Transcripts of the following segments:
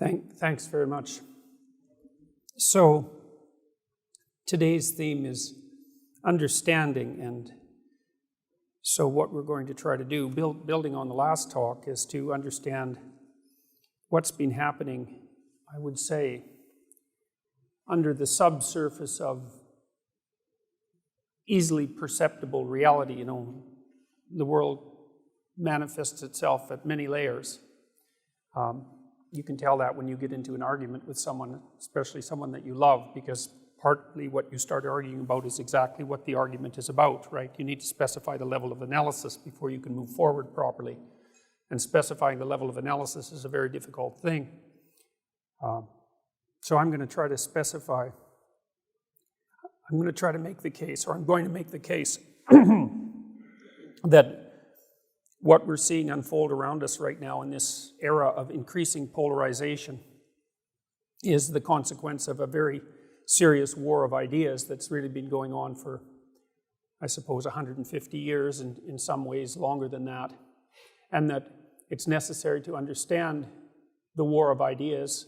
Thanks very much. So, today's theme is understanding, and so what we're going to try to do, building on the last talk, is to understand what's been happening, I would say, under the subsurface of easily perceptible reality. You know, the world manifests itself at many layers. You can tell that when you get into an argument with someone, especially someone that you love, because partly what you start arguing about is exactly what the argument is about, right? You need to specify the level of analysis before you can move forward properly. And specifying the level of analysis is a very difficult thing. So I'm going to try to specify, I'm going to try to make the case, or I'm going to make the case that what we're seeing unfold around us right now in this era of increasing polarization is the consequence of a very serious war of ideas that's really been going on for, I suppose, 150 years, and in some ways longer than that. And that it's necessary to understand the war of ideas,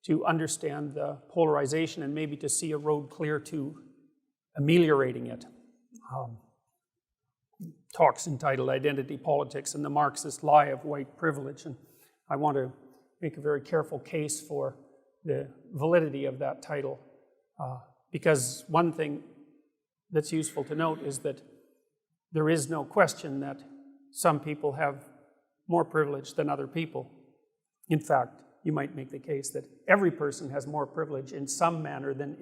to understand the polarization, and maybe to see a road clear to ameliorating it. Talks entitled Identity Politics and the Marxist Lie of White Privilege. And I want to make a very careful case for the validity of that title, because one thing that's useful to note is that there is no question that some people have more privilege than other people. In fact, you might make the case that every person has more privilege in some manner than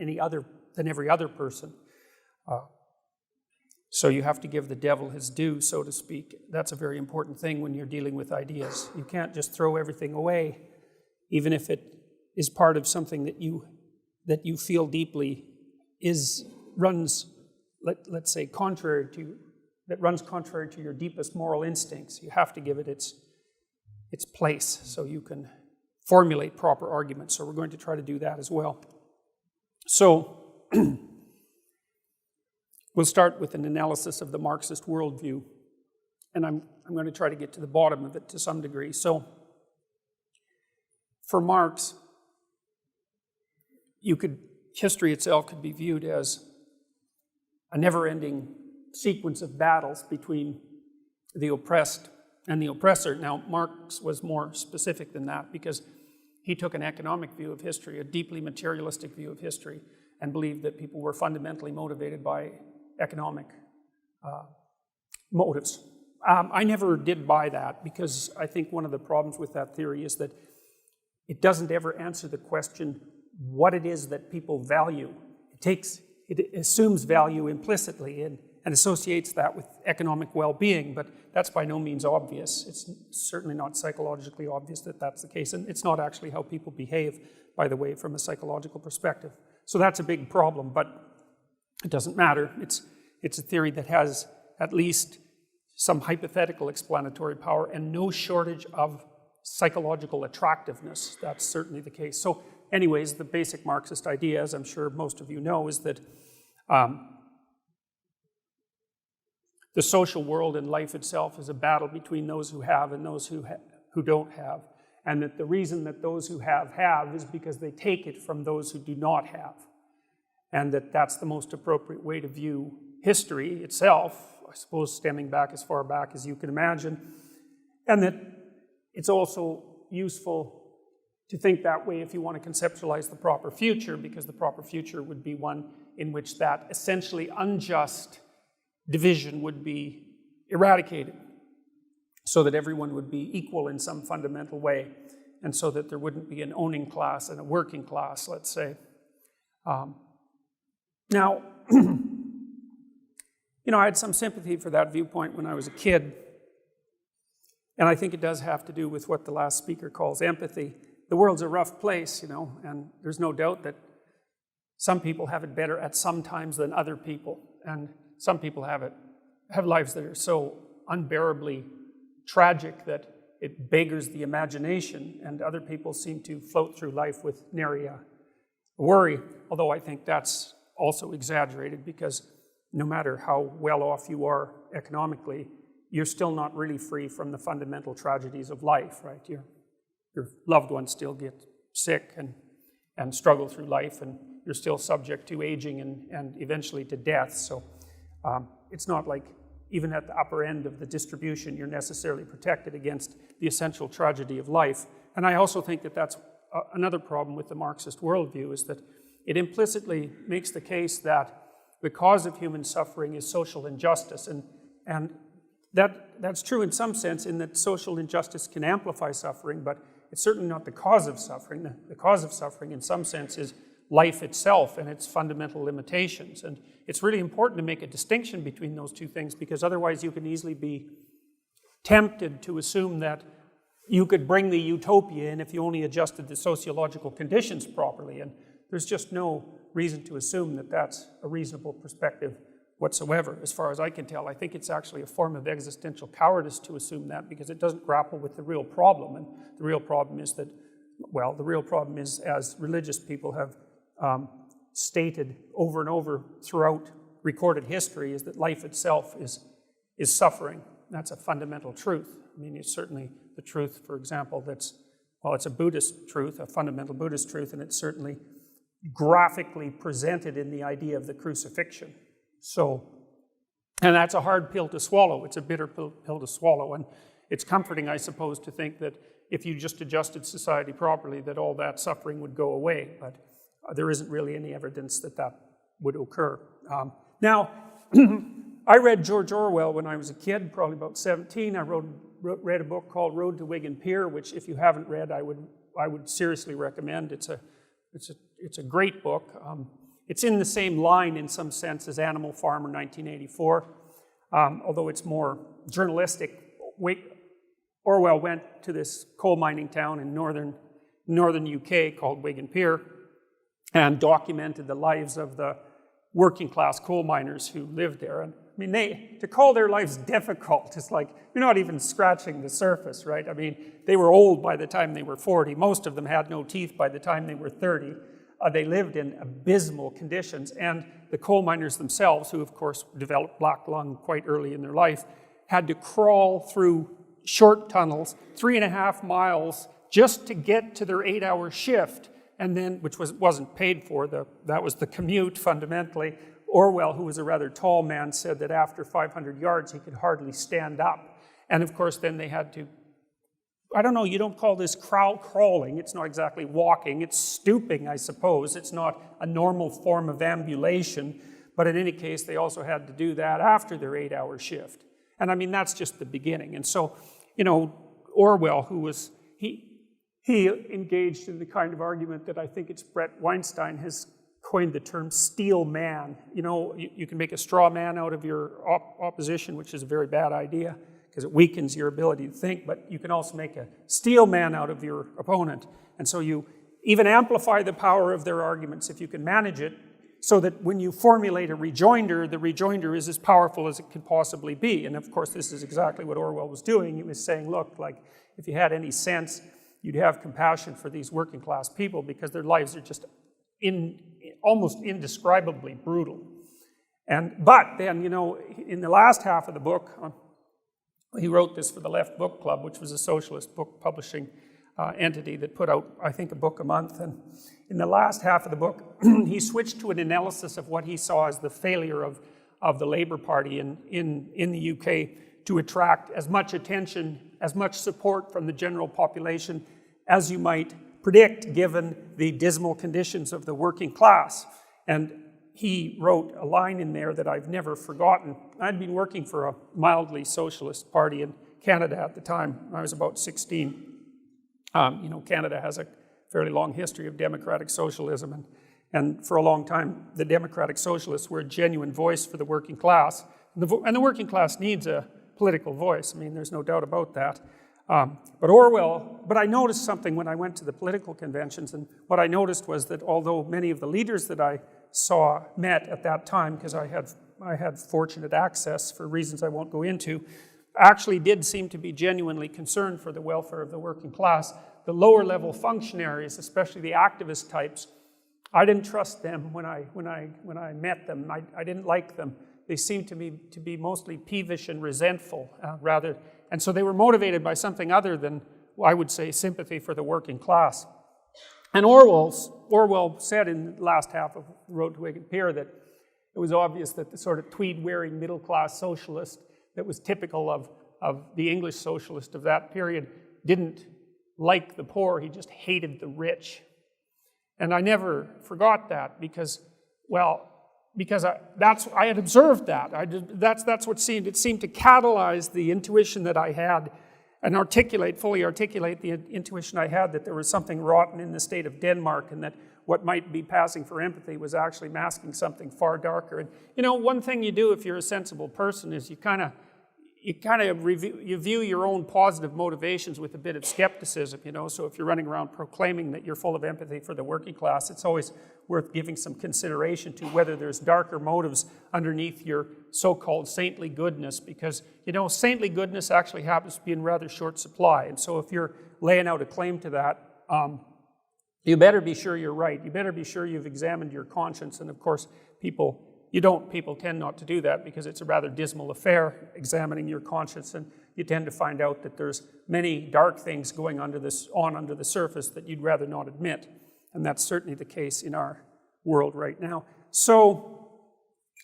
every other person. So you have to give the devil his due, so to speak. That's a very important thing when you're dealing with ideas. You can't just throw everything away, even if it is part of something that you feel deeply runs contrary to your deepest moral instincts. You have to give it its place so you can formulate proper arguments. So we're going to try to do that as well. So we'll start with an analysis of the Marxist worldview, and I'm going to try to get to the bottom of it to some degree. So, for Marx, history itself could be viewed as a never-ending sequence of battles between the oppressed and the oppressor. Now, Marx was more specific than that because he took an economic view of history, a deeply materialistic view of history, and believed that people were fundamentally motivated by economic motives. I never did buy that because I think one of the problems with that theory is that it doesn't ever answer the question what it is that people value. It assumes value implicitly and associates that with economic well-being, but that's by no means obvious. It's certainly not psychologically obvious that that's the case, and it's not actually how people behave, by the way, from a psychological perspective. So that's a big problem, but it doesn't matter. It's a theory that has at least some hypothetical explanatory power and no shortage of psychological attractiveness. That's certainly the case. So anyways, the basic Marxist idea, as I'm sure most of you know, is that the social world and life itself is a battle between those who have and those who don't have. And that the reason that those who have is because they take it from those who do not have. And that's the most appropriate way to view history itself, I suppose stemming back as far back as you can imagine. And that it's also useful to think that way if you want to conceptualize the proper future, because the proper future would be one in which that essentially unjust division would be eradicated, so that everyone would be equal in some fundamental way, and so that there wouldn't be an owning class and a working class, let's say. Now, I had some sympathy for that viewpoint when I was a kid, and I think it does have to do with what the last speaker calls empathy. The world's a rough place, and there's no doubt that some people have it better at some times than other people, and some people have lives that are so unbearably tragic that it beggars the imagination, and other people seem to float through life with nary a worry, although I think that's also exaggerated, because no matter how well off you are economically, you're still not really free from the fundamental tragedies of life, right? Your loved ones still get sick and struggle through life, and you're still subject to aging and eventually to death. So it's not like even at the upper end of the distribution you're necessarily protected against the essential tragedy of life. And I also think that that's another problem with the Marxist worldview, is that it implicitly makes the case that the cause of human suffering is social injustice. And that's true in some sense, in that social injustice can amplify suffering, but it's certainly not the cause of suffering. The cause of suffering in some sense is life itself and its fundamental limitations. And it's really important to make a distinction between those two things, because otherwise you can easily be tempted to assume that you could bring the utopia in if you only adjusted the sociological conditions properly. And there's just no reason to assume that that's a reasonable perspective whatsoever, as far as I can tell. I think it's actually a form of existential cowardice to assume that, because it doesn't grapple with the real problem. And the real problem is that, well, the real problem is, as religious people have stated over and over throughout recorded history, is that life itself is suffering. That's a fundamental truth. I mean, it's certainly the truth, for example, it's a Buddhist truth, a fundamental Buddhist truth, and it's certainly graphically presented in the idea of the crucifixion. So, and that's a hard pill to swallow. It's a bitter pill to swallow, and it's comforting, I suppose, to think that if you just adjusted society properly, that all that suffering would go away, but there isn't really any evidence that that would occur. Now, I read George Orwell when I was a kid, probably about 17. I read a book called Road to Wigan Pier, which, if you haven't read, I would seriously recommend. It's a great book. It's in the same line in some sense as Animal Farm or 1984, although it's more journalistic. Orwell went to this coal mining town in northern UK called Wigan Pier and documented the lives of the working class coal miners who lived there. And I mean, to call their lives difficult is like, you're not even scratching the surface, right? I mean, they were old by the time they were 40. Most of them had no teeth by the time they were 30. They lived in abysmal conditions, and the coal miners themselves, who of course developed black lung quite early in their life, had to crawl through short tunnels, 3.5 miles, just to get to their 8-hour shift, and then, which wasn't paid for, that was the commute fundamentally. Orwell, who was a rather tall man, said that after 500 yards he could hardly stand up. And of course then they had to, I don't know, you don't call this crawling, it's not exactly walking, it's stooping, I suppose. It's not a normal form of ambulation, but in any case they also had to do that after their 8-hour shift. And I mean, that's just the beginning. And so, you know, Orwell, he engaged in the kind of argument that I think it's Brett Weinstein has coined the term steel man. You know, you can make a straw man out of your opposition, which is a very bad idea because it weakens your ability to think, but you can also make a steel man out of your opponent. And so you even amplify the power of their arguments if you can manage it, so that when you formulate a rejoinder, the rejoinder is as powerful as it could possibly be. And of course, this is exactly what Orwell was doing. He was saying, look, like, if you had any sense, you'd have compassion for these working class people, because their lives are just almost indescribably brutal. But then, you know, in the last half of the book, he wrote this for the Left Book Club, which was a socialist book publishing entity that put out, I think, a book a month. And in the last half of the book, he switched to an analysis of what he saw as the failure of the Labour Party in the UK to attract as much attention, as much support from the general population as you might predict, given the dismal conditions of the working class. And he wrote a line in there that I've never forgotten. I'd been working for a mildly socialist party in Canada at the time. I was about 16. You know, Canada has a fairly long history of democratic socialism, and for a long time, the democratic socialists were a genuine voice for the working class. And the working class needs a political voice. I mean, there's no doubt about that. But I noticed something when I went to the political conventions, and what I noticed was that although many of the leaders that I saw met at that time, because I had fortunate access for reasons I won't go into, actually did seem to be genuinely concerned for the welfare of the working class. The lower level functionaries, especially the activist types, I didn't trust them when I met them. I didn't like them. They seemed to me to be mostly peevish and resentful, rather. And so they were motivated by something other than, I would say, sympathy for the working class. And Orwell said in the last half of Road to Wicked Pier that it was obvious that the sort of tweed-wearing middle-class socialist that was typical of the English socialist of that period didn't like the poor, he just hated the rich. And I never forgot that because I had observed that. That's what it seemed to catalyze the intuition that I had and fully articulate the intuition I had that there was something rotten in the state of Denmark and that what might be passing for empathy was actually masking something far darker. And one thing you do if you're a sensible person is you view your own positive motivations with a bit of skepticism, So if you're running around proclaiming that you're full of empathy for the working class, it's always worth giving some consideration to whether there's darker motives underneath your so-called saintly goodness, because, saintly goodness actually happens to be in rather short supply. And so if you're laying out a claim to that, you better be sure you're right. You better be sure you've examined your conscience. And of course, people tend not to do that because it's a rather dismal affair, examining your conscience, and you tend to find out that there's many dark things going under the surface that you'd rather not admit. And that's certainly the case in our world right now. So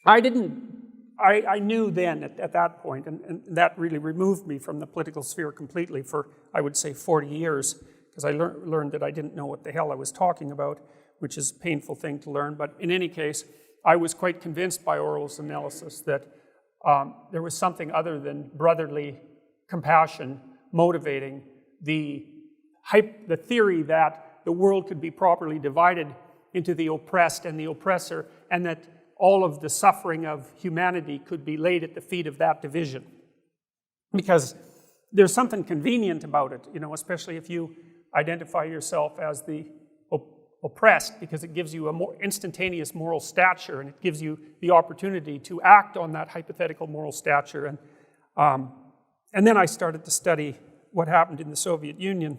I knew then at that point, and that really removed me from the political sphere completely for, I would say, 40 years, because I learned that I didn't know what the hell I was talking about, which is a painful thing to learn. But in any case, I was quite convinced by Orwell's analysis that there was something other than brotherly compassion motivating the theory that the world could be properly divided into the oppressed and the oppressor, and that all of the suffering of humanity could be laid at the feet of that division. Because there's something convenient about it, especially if you identify yourself as the oppressed, because it gives you a more instantaneous moral stature, and it gives you the opportunity to act on that hypothetical moral stature. And then I started to study what happened in the Soviet Union.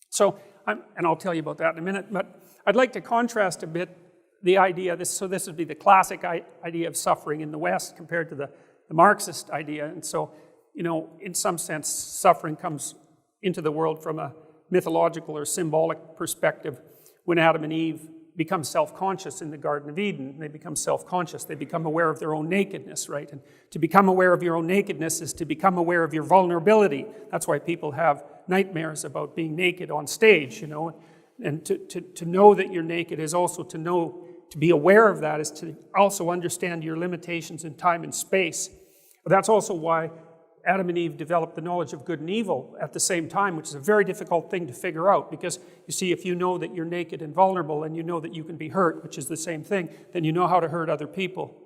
So, and I'll tell you about that in a minute, but I'd like to contrast a bit the idea, this would be the classic idea of suffering in the West compared to the Marxist idea. And so, in some sense, suffering comes into the world from a mythological or symbolic perspective when Adam and Eve become self-conscious in the Garden of Eden. They become self-conscious. They become aware of their own nakedness, right? And to become aware of your own nakedness is to become aware of your vulnerability. That's why people have nightmares about being naked on stage, And to know that you're naked is also to be aware of that is to also understand your limitations in time and space. That's also why Adam and Eve developed the knowledge of good and evil at the same time, which is a very difficult thing to figure out, because you see, if you know that you're naked and vulnerable and you know that you can be hurt, which is the same thing, then you know how to hurt other people.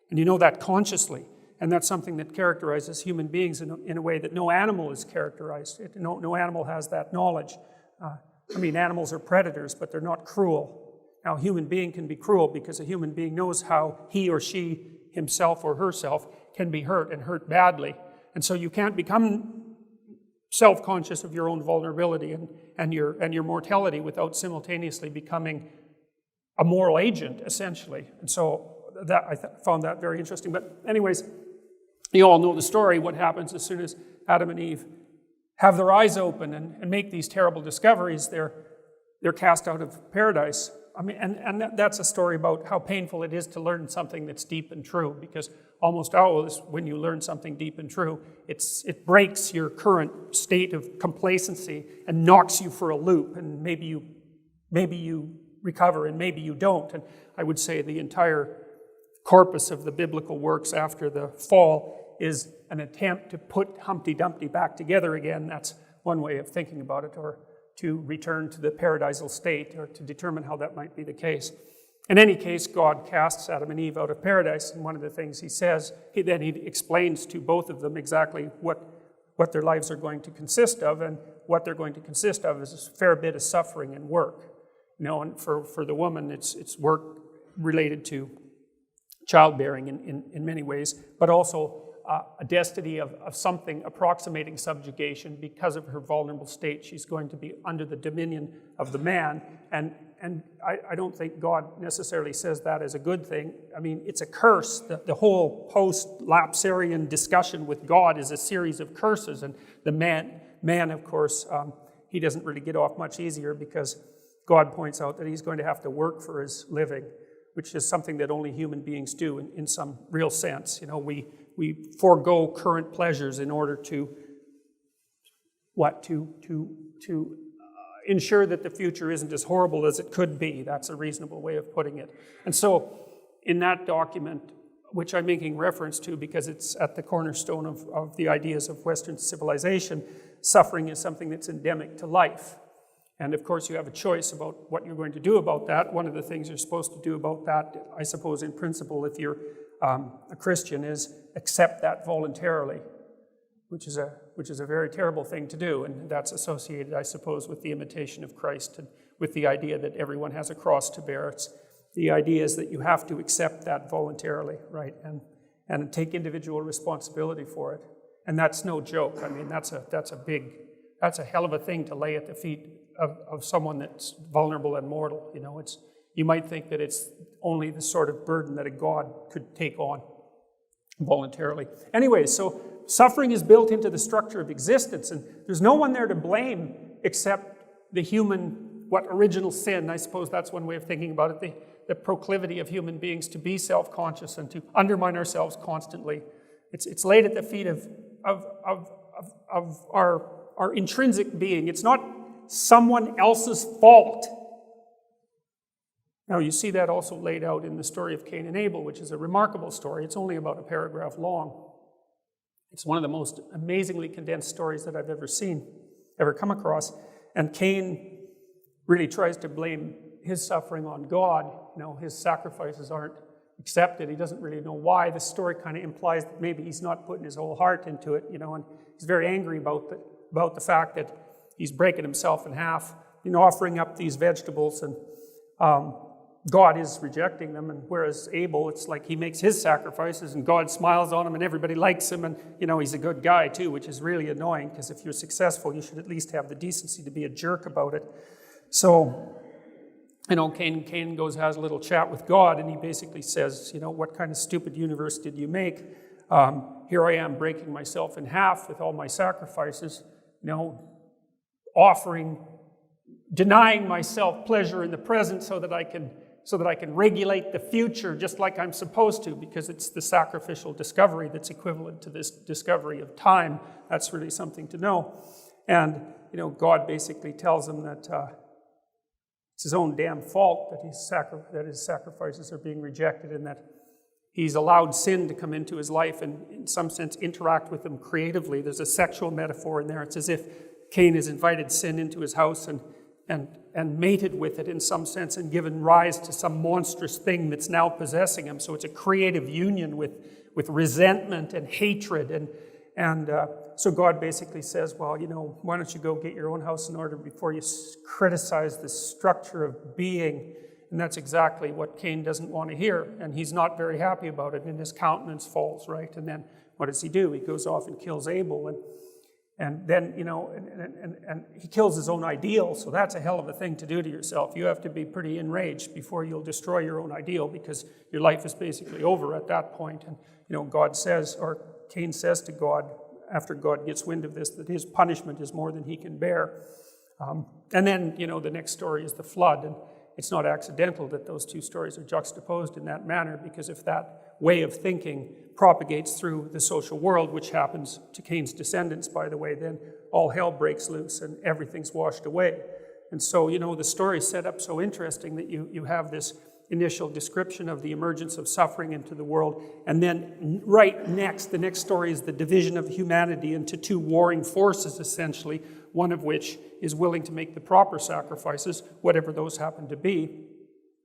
And you know that consciously. And that's something that characterizes human beings in a way that no animal is characterized. No animal has that knowledge. Animals are predators, but they're not cruel. Now, a human being can be cruel because a human being knows how he or she, himself or herself, can be hurt and hurt badly. And so you can't become self-conscious of your own vulnerability and your mortality without simultaneously becoming a moral agent, essentially. And so I found that very interesting. But anyways, you all know the story, what happens as soon as Adam and Eve have their eyes open and make these terrible discoveries. They're cast out of paradise. And that's a story about how painful it is to learn something that's deep and true, because almost always when you learn something deep and true, it breaks your current state of complacency and knocks you for a loop, and maybe you recover and maybe you don't. And I would say the entire corpus of the biblical works after the fall is an attempt to put Humpty Dumpty back together again. That's one way of thinking about it, or to return to the paradisal state, or to determine how that might be the case. In any case, God casts Adam and Eve out of paradise, and one of the things he says, he explains to both of them exactly what their lives are going to consist of, and what they're going to consist of is a fair bit of suffering and work. And for the woman, it's work related to childbearing in many ways, but also a destiny of something approximating subjugation. Because of her vulnerable state, she's going to be under the dominion of the man, and I don't think God necessarily says that as a good thing. It's a curse. The whole post-lapsarian discussion with God is a series of curses, and the man of course, he doesn't really get off much easier, because God points out that he's going to have to work for his living, which is something that only human beings do in some real sense. We forego current pleasures in order to ensure that the future isn't as horrible as it could be. That's a reasonable way of putting it. And so in that document, which I'm making reference to because it's at the cornerstone of the ideas of Western civilization, suffering is something that's endemic to life. And of course you have a choice about what you're going to do about that. One of the things you're supposed to do about that, I suppose in principle, if you're a Christian, is accept that voluntarily, which is a very terrible thing to do, and that's associated, I suppose, with the imitation of Christ and with the idea that everyone has a cross to bear. The idea is that you have to accept that voluntarily, right, and take individual responsibility for it. And that's no joke. I mean, that's a hell of a thing to lay at the feet of someone that's vulnerable and mortal. You might think that it's only the sort of burden that a God could take on voluntarily. Anyway, so suffering is built into the structure of existence, and there's no one there to blame except the human, original sin. I suppose that's one way of thinking about it, the proclivity of human beings to be self-conscious and to undermine ourselves constantly. It's laid at the feet of our intrinsic being. It's not someone else's fault. Now, you see that also laid out in the story of Cain and Abel, which is a remarkable story. It's only about a paragraph long. It's one of the most amazingly condensed stories that I've ever come across. And Cain really tries to blame his suffering on God. His sacrifices aren't accepted. He doesn't really know why. The story kind of implies that maybe he's not putting his whole heart into it, and he's very angry about the fact that he's breaking himself in half, offering up these vegetables, and God is rejecting them. And whereas Abel, it's like he makes his sacrifices and God smiles on him and everybody likes him, and he's a good guy too, which is really annoying, because if you're successful, you should at least have the decency to be a jerk about it. So, Cain has a little chat with God, and he basically says, what kind of stupid universe did you make? Here I am breaking myself in half with all my sacrifices, denying myself pleasure in the present so that I can regulate the future just like I'm supposed to, because it's the sacrificial discovery that's equivalent to this discovery of time. That's really something to know. And, God basically tells him that it's his own damn fault that his sacrifices are being rejected, and that he's allowed sin to come into his life and, in some sense, interact with him creatively. There's a sexual metaphor in there. It's as if Cain has invited sin into his house and mated with it in some sense, and given rise to some monstrous thing that's now possessing him. So it's a creative union with resentment and hatred. And so God basically says, well, why don't you go get your own house in order before you criticize the structure of being. And that's exactly what Cain doesn't want to hear. And he's not very happy about it, and his countenance falls, right? And then what does he do? He goes off and kills Abel. And then, and he kills his own ideal, so that's a hell of a thing to do to yourself. You have to be pretty enraged before you'll destroy your own ideal, because your life is basically over at that point. And, God says, or Cain says to God, after God gets wind of this, that his punishment is more than he can bear. And then, the next story is the flood, and it's not accidental that those two stories are juxtaposed in that manner, because if that way of thinking propagates through the social world, which happens to Cain's descendants, by the way, then all hell breaks loose and everything's washed away. And so, the story is set up so interesting that you have this initial description of the emergence of suffering into the world, and then the next story is the division of humanity into two warring forces, essentially, one of which is willing to make the proper sacrifices, whatever those happen to be.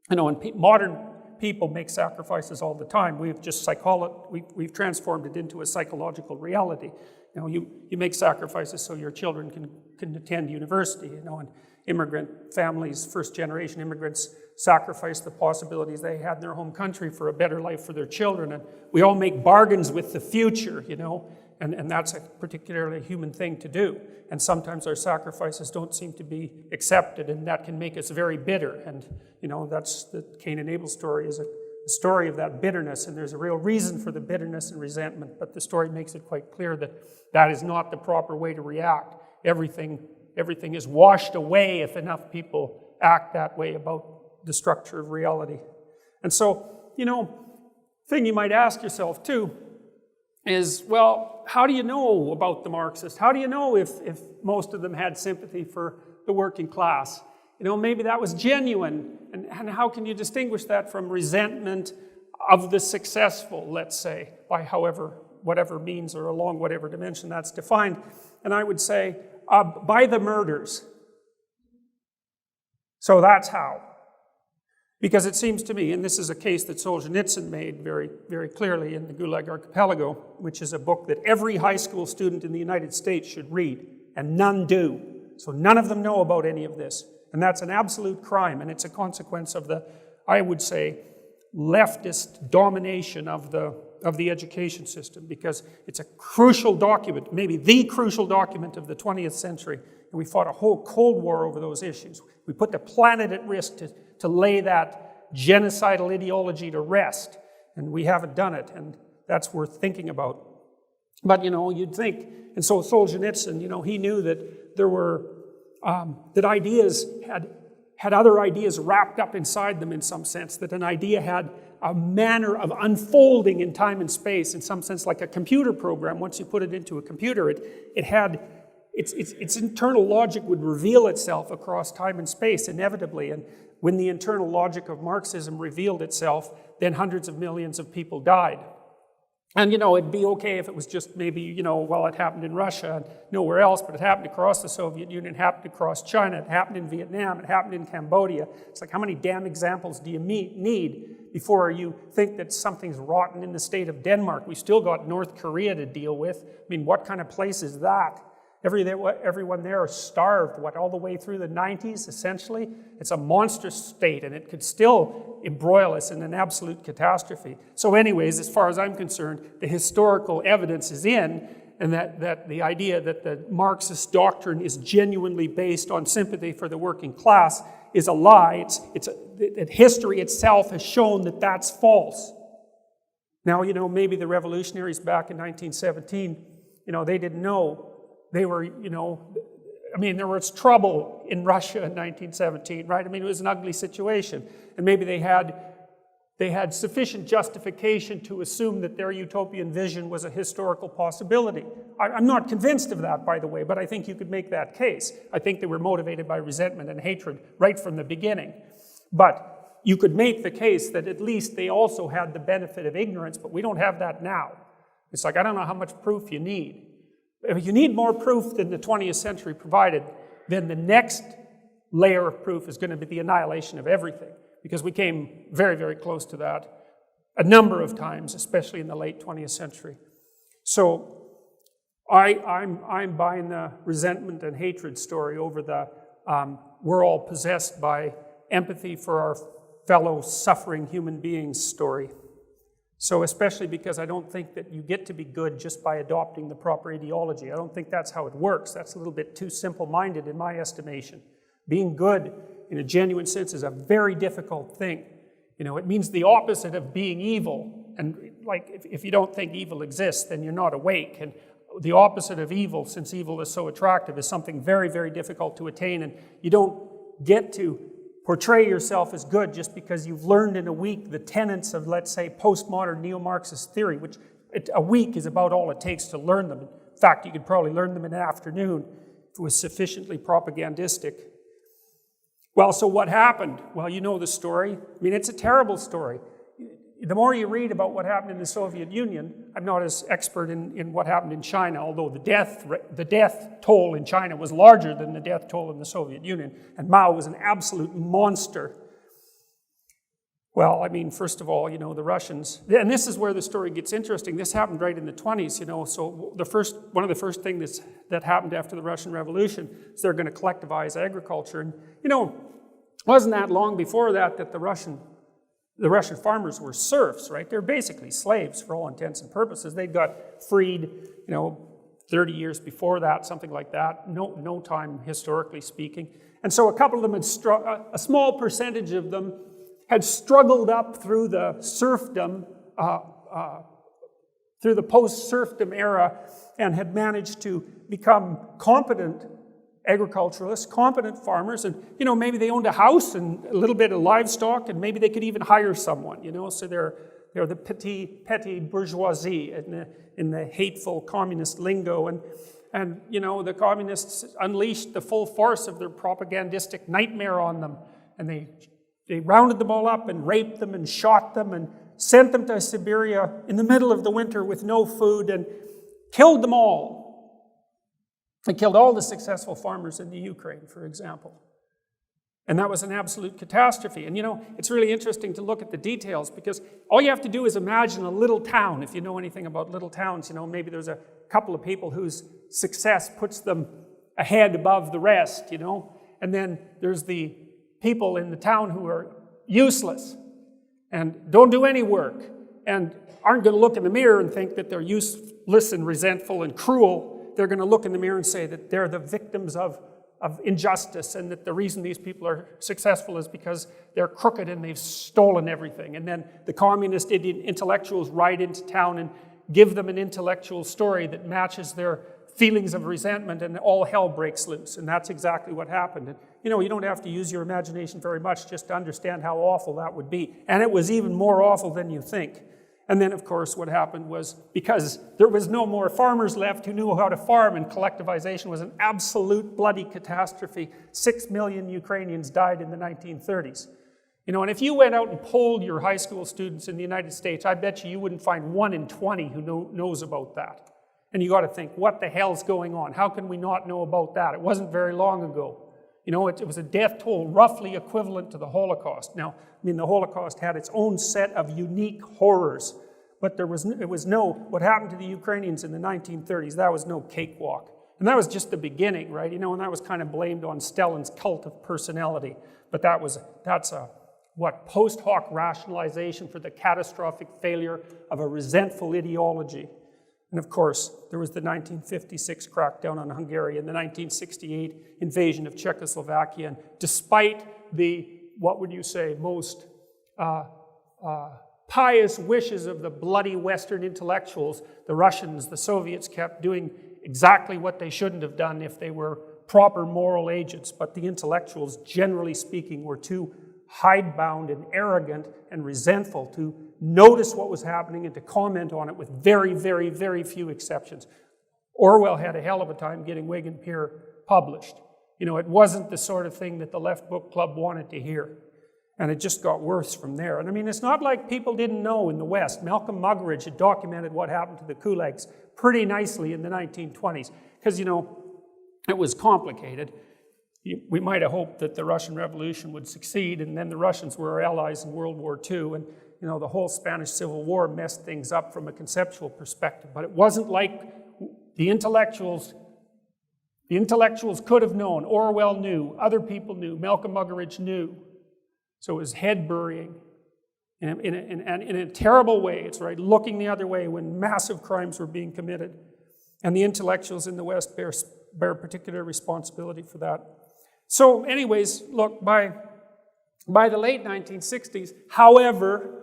And modern people make sacrifices all the time. We've transformed it into a psychological reality. You make sacrifices so your children can attend university, and immigrant families, first-generation immigrants, sacrifice the possibilities they had in their home country for a better life for their children. And we all make bargains with the future, and that's a particularly human thing to do. And sometimes our sacrifices don't seem to be accepted, and that can make us very bitter. And, that's the Cain and Abel story, is a story of that bitterness, and there's a real reason for the bitterness and resentment, but the story makes it quite clear that that is not the proper way to react. Everything is washed away if enough people act that way about the structure of reality. And so, thing you might ask yourself too is, well, how do you know about the Marxists? How do you know if most of them had sympathy for the working class? Maybe that was genuine. And how can you distinguish that from resentment of the successful, let's say, by whatever means or along whatever dimension that's defined? And I would say, by the murders. So that's how. Because it seems to me, and this is a case that Solzhenitsyn made very, very clearly in the Gulag Archipelago, which is a book that every high school student in the United States should read, and none do. So none of them know about any of this. And that's an absolute crime, and it's a consequence of the, I would say, leftist domination of the education system, because it's a crucial document, maybe the crucial document of the 20th century, and we fought a whole Cold War over those issues. We put the planet at risk to lay that genocidal ideology to rest, and we haven't done it, and that's worth thinking about. But, you'd think, and so Solzhenitsyn, he knew that there were, that ideas had other ideas wrapped up inside them in some sense, that an idea had a manner of unfolding in time and space, in some sense like a computer program. Once you put it into a computer, it had, its internal logic would reveal itself across time and space inevitably, and when the internal logic of Marxism revealed itself, then hundreds of millions of people died. And, it'd be okay if it was just maybe, it happened in Russia and nowhere else, but it happened across the Soviet Union, it happened across China, it happened in Vietnam, it happened in Cambodia. It's like, how many damn examples do you need before you think that something's rotten in the state of Denmark? We still got North Korea to deal with. I mean, what kind of place is that? Everyone there is starved, all the way through the 90s, essentially? It's a monstrous state, and it could still embroil us in an absolute catastrophe. So anyways, as far as I'm concerned, the historical evidence is in, and that the idea that the Marxist doctrine is genuinely based on sympathy for the working class is a lie. That history itself has shown that that's false. Now, maybe the revolutionaries back in 1917, they didn't know. They were, there was trouble in Russia in 1917, right? It was an ugly situation. And maybe they had sufficient justification to assume that their utopian vision was a historical possibility. I'm not convinced of that, by the way, but I think you could make that case. I think they were motivated by resentment and hatred right from the beginning. But you could make the case that at least they also had the benefit of ignorance, but we don't have that now. It's like, I don't know how much proof you need. If you need more proof than the 20th century provided, then the next layer of proof is going to be the annihilation of everything, because we came very, very close to that a number of times, especially in the late 20th century. So I'm buying the resentment and hatred story over the we're all possessed by empathy for our fellow suffering human beings story. So especially because I don't think that you get to be good just by adopting the proper ideology. I don't think that's how it works. That's a little bit too simple-minded in my estimation. Being good in a genuine sense is a very difficult thing. It means the opposite of being evil. And if you don't think evil exists, then you're not awake. And the opposite of evil, since evil is so attractive, is something very, very difficult to attain. And you don't get to portray yourself as good just because you've learned in a week the tenets of, let's say, postmodern neo-Marxist theory, which a week is about all it takes to learn them. In fact, you could probably learn them in an afternoon if it was sufficiently propagandistic. Well, so what happened? Well, you know the story. It's a terrible story. The more you read about what happened in the Soviet Union, I'm not as expert in what happened in China, although the death toll in China was larger than the death toll in the Soviet Union, and Mao was an absolute monster. Well, first of all, the Russians, and this is where the story gets interesting. This happened right in the 20s, so one of the first things that happened after the Russian Revolution is they're going to collectivize agriculture. And, wasn't that long before that the Russian farmers were serfs, right? They're basically slaves for all intents and purposes. They got freed, 30 years before that, something like that. No time, historically speaking. And so a couple of them a small percentage of them had struggled up through the serfdom, through the post-serfdom era, and had managed to become competent agriculturalists, competent farmers, and, you know, maybe they owned a house and a little bit of livestock, and maybe they could even hire someone, you know, so they're the petty bourgeoisie in the hateful communist lingo, and you know, the communists unleashed the full force of their propagandistic nightmare on them, and they rounded them all up and raped them and shot them and sent them to Siberia in the middle of the winter with no food and killed them all. They killed all the successful farmers in the Ukraine, for example. And that was an absolute catastrophe. And you know, it's really interesting to look at the details, because all you have to do is imagine a little town. If you know anything about little towns, you know, maybe there's a couple of people whose success puts them ahead above the rest, you know. And then there's the people in the town who are useless and don't do any work and aren't going to look in the mirror and think that they're useless and resentful and cruel. They're going to look in the mirror and say that they're the victims of injustice, and that the reason these people are successful is because they're crooked and they've stolen everything. And then the communist intellectuals ride into town and give them an intellectual story that matches their feelings of resentment, and all hell breaks loose. And that's exactly what happened. And, you know, you don't have to use your imagination very much just to understand how awful that would be. And it was even more awful than you think. And then, of course, what happened was, because there was no more farmers left who knew how to farm, and collectivization was an absolute bloody catastrophe. 6 million Ukrainians died in the 1930s. You know, and if you went out and polled your high school students in the United States, I bet you wouldn't find 1 in 20 who knows about that. And you got to think, what the hell's going on? How can we not know about that? It wasn't very long ago. You know, it was a death toll roughly equivalent to the Holocaust. Now, I mean, the Holocaust had its own set of unique horrors, but what happened to the Ukrainians in the 1930s, that was no cakewalk. And that was just the beginning, right? You know, and that was kind of blamed on Stalin's cult of personality. But that's a post hoc rationalization for the catastrophic failure of a resentful ideology. And of course, there was the 1956 crackdown on Hungary and the 1968 invasion of Czechoslovakia. And despite the, what would you say, most pious wishes of the bloody Western intellectuals, the Russians, the Soviets kept doing exactly what they shouldn't have done if they were proper moral agents. But the intellectuals, generally speaking, were too hidebound and arrogant and resentful to notice what was happening and to comment on it, with very, very, very few exceptions. Orwell had a hell of a time getting Whig and Peer published. You know, it wasn't the sort of thing that the Left Book Club wanted to hear. And it just got worse from there. And I mean, it's not like people didn't know in the West. Malcolm Muggeridge had documented what happened to the Kulaks pretty nicely in the 1920s. Because, you know, it was complicated. We might have hoped that the Russian Revolution would succeed, and then the Russians were our allies in World War II, and you know, the whole Spanish Civil War messed things up from a conceptual perspective. But it wasn't like the intellectuals could have known. Orwell knew, other people knew, Malcolm Muggeridge knew. So it was head burying in a terrible way. It's right, looking the other way when massive crimes were being committed. And the intellectuals in the West bear particular responsibility for that. So anyways, look, by the late 1960s, however,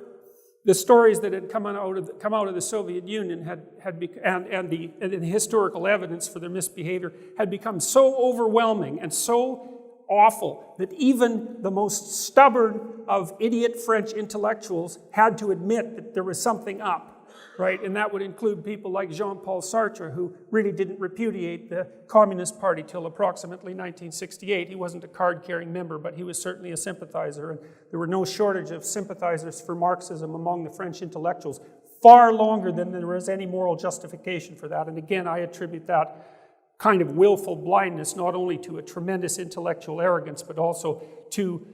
the stories that had come out of the Soviet Union and the historical evidence for their misbehavior had become so overwhelming and so awful that even the most stubborn of idiot French intellectuals had to admit that there was something up, right? And that would include people like Jean-Paul Sartre, who really didn't repudiate the Communist Party till approximately 1968. He wasn't a card-carrying member, but he was certainly a sympathizer, and there were no shortage of sympathizers for Marxism among the French intellectuals, far longer than there was any moral justification for that. And again, I attribute that kind of willful blindness not only to a tremendous intellectual arrogance, but also to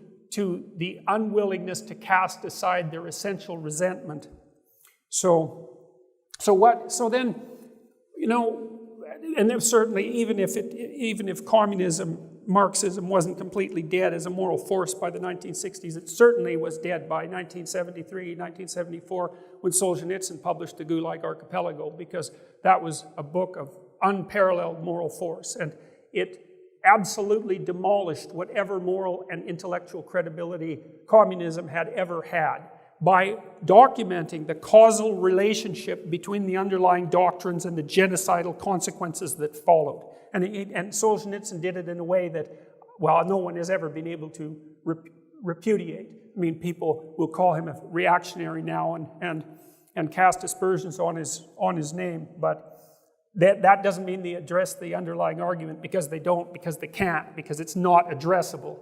the unwillingness to cast aside their essential resentment. So then, you know, and then certainly even if communism, Marxism wasn't completely dead as a moral force by the 1960s, it certainly was dead by 1973, 1974, when Solzhenitsyn published the Gulag Archipelago, because that was a book of unparalleled moral force, and it absolutely demolished whatever moral and intellectual credibility communism had ever had. by documenting the causal relationship between the underlying doctrines and the genocidal consequences that followed. And Solzhenitsyn did it in a way that, well, no one has ever been able to repudiate. I mean, people will call him a reactionary now and cast aspersions on his name, but that doesn't mean they address the underlying argument, because they don't, because they can't, because it's not addressable.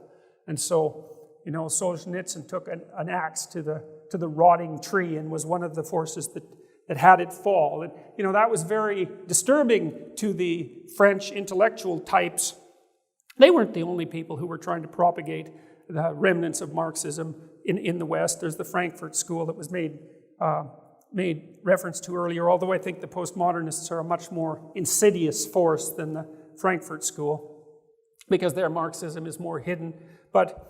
And so, Solzhenitsyn took an axe to the rotting tree and was one of the forces that had it fall. And, that was very disturbing to the French intellectual types. They weren't the only people who were trying to propagate the remnants of Marxism in the West. There's the Frankfurt School that was made reference to earlier, although I think the postmodernists are a much more insidious force than the Frankfurt School, because their Marxism is more hidden. But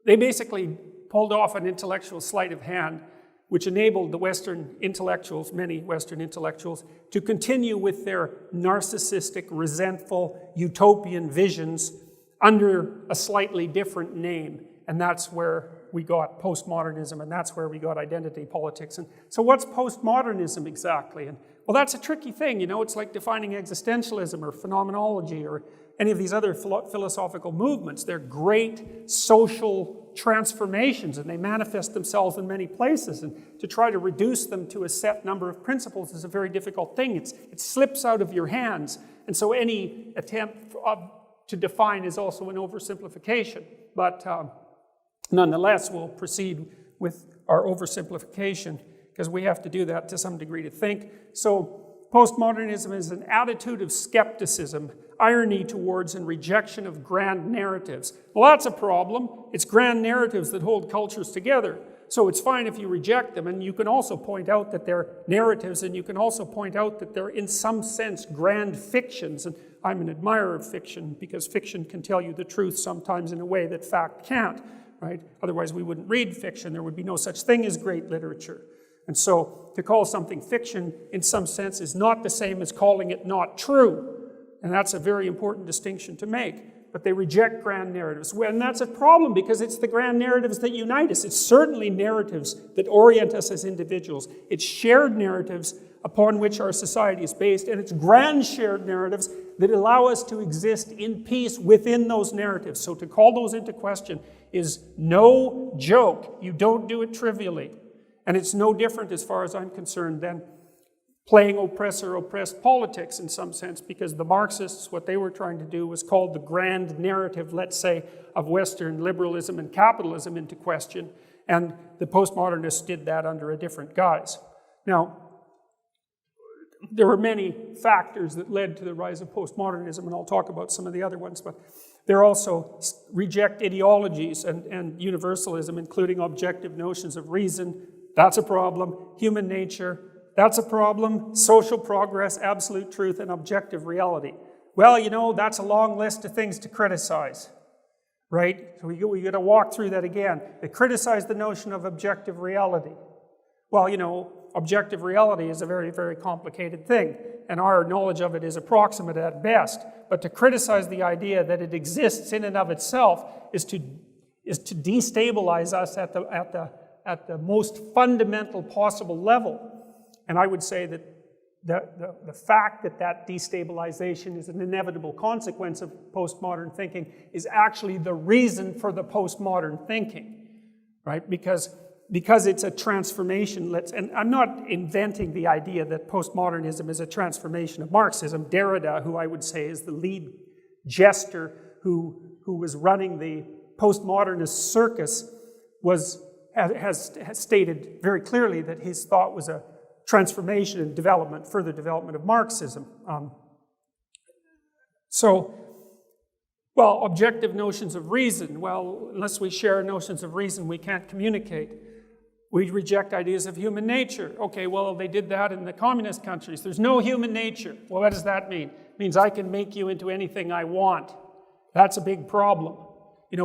they basically pulled off an intellectual sleight of hand, which enabled the Western intellectuals, many Western intellectuals, to continue with their narcissistic, resentful, utopian visions under a slightly different name. And that's where we got postmodernism, and that's where we got identity politics. And so what's postmodernism exactly? And well, that's a tricky thing, it's like defining existentialism or phenomenology or any of these other philosophical movements. They're great social transformations, and they manifest themselves in many places. And to try to reduce them to a set number of principles is a very difficult thing. It slips out of your hands. And so any attempt to define is also an oversimplification. But nonetheless, we'll proceed with our oversimplification, because we have to do that to some degree to think. So postmodernism is an attitude of skepticism, irony towards and rejection of grand narratives. Well, that's a problem. It's grand narratives that hold cultures together. So it's fine if you reject them, and you can also point out that they're narratives, and you can also point out that they're in some sense grand fictions. And I'm an admirer of fiction, because fiction can tell you the truth sometimes in a way that fact can't, right? Otherwise we wouldn't read fiction. There would be no such thing as great literature. And so to call something fiction in some sense is not the same as calling it not true. And that's a very important distinction to make. But they reject grand narratives. And that's a problem, because it's the grand narratives that unite us. It's certainly narratives that orient us as individuals. It's shared narratives upon which our society is based, and it's grand shared narratives that allow us to exist in peace within those narratives. So to call those into question is no joke. You don't do it trivially. And it's no different, as far as I'm concerned, than playing oppressor-oppressed politics in some sense, because the Marxists, what they were trying to do was call the grand narrative, let's say, of Western liberalism and capitalism into question, and the postmodernists did that under a different guise. Now, there were many factors that led to the rise of postmodernism, and I'll talk about some of the other ones, but there also reject ideologies and universalism, including objective notions of reason. That's a problem. Human nature, that's a problem. Social progress, absolute truth, and objective reality. Well, that's a long list of things to criticize, right? So we got to walk through that again. They criticize the notion of objective reality. Well, objective reality is a very, very complicated thing, and our knowledge of it is approximate at best. But to criticize the idea that it exists in and of itself is to destabilize us at the most fundamental possible level. And I would say that the fact that destabilization is an inevitable consequence of postmodern thinking is actually the reason for the postmodern thinking, right? Because it's a transformation, and I'm not inventing the idea that postmodernism is a transformation of Marxism. Derrida, who I would say is the lead jester who was running the postmodernist circus, has stated very clearly that his thought was a transformation and development, further development of Marxism. Objective notions of reason. Well, unless we share notions of reason, we can't communicate. We reject ideas of human nature. Okay, well, they did that in the communist countries. There's no human nature. Well, what does that mean? It means I can make you into anything I want. That's a big problem.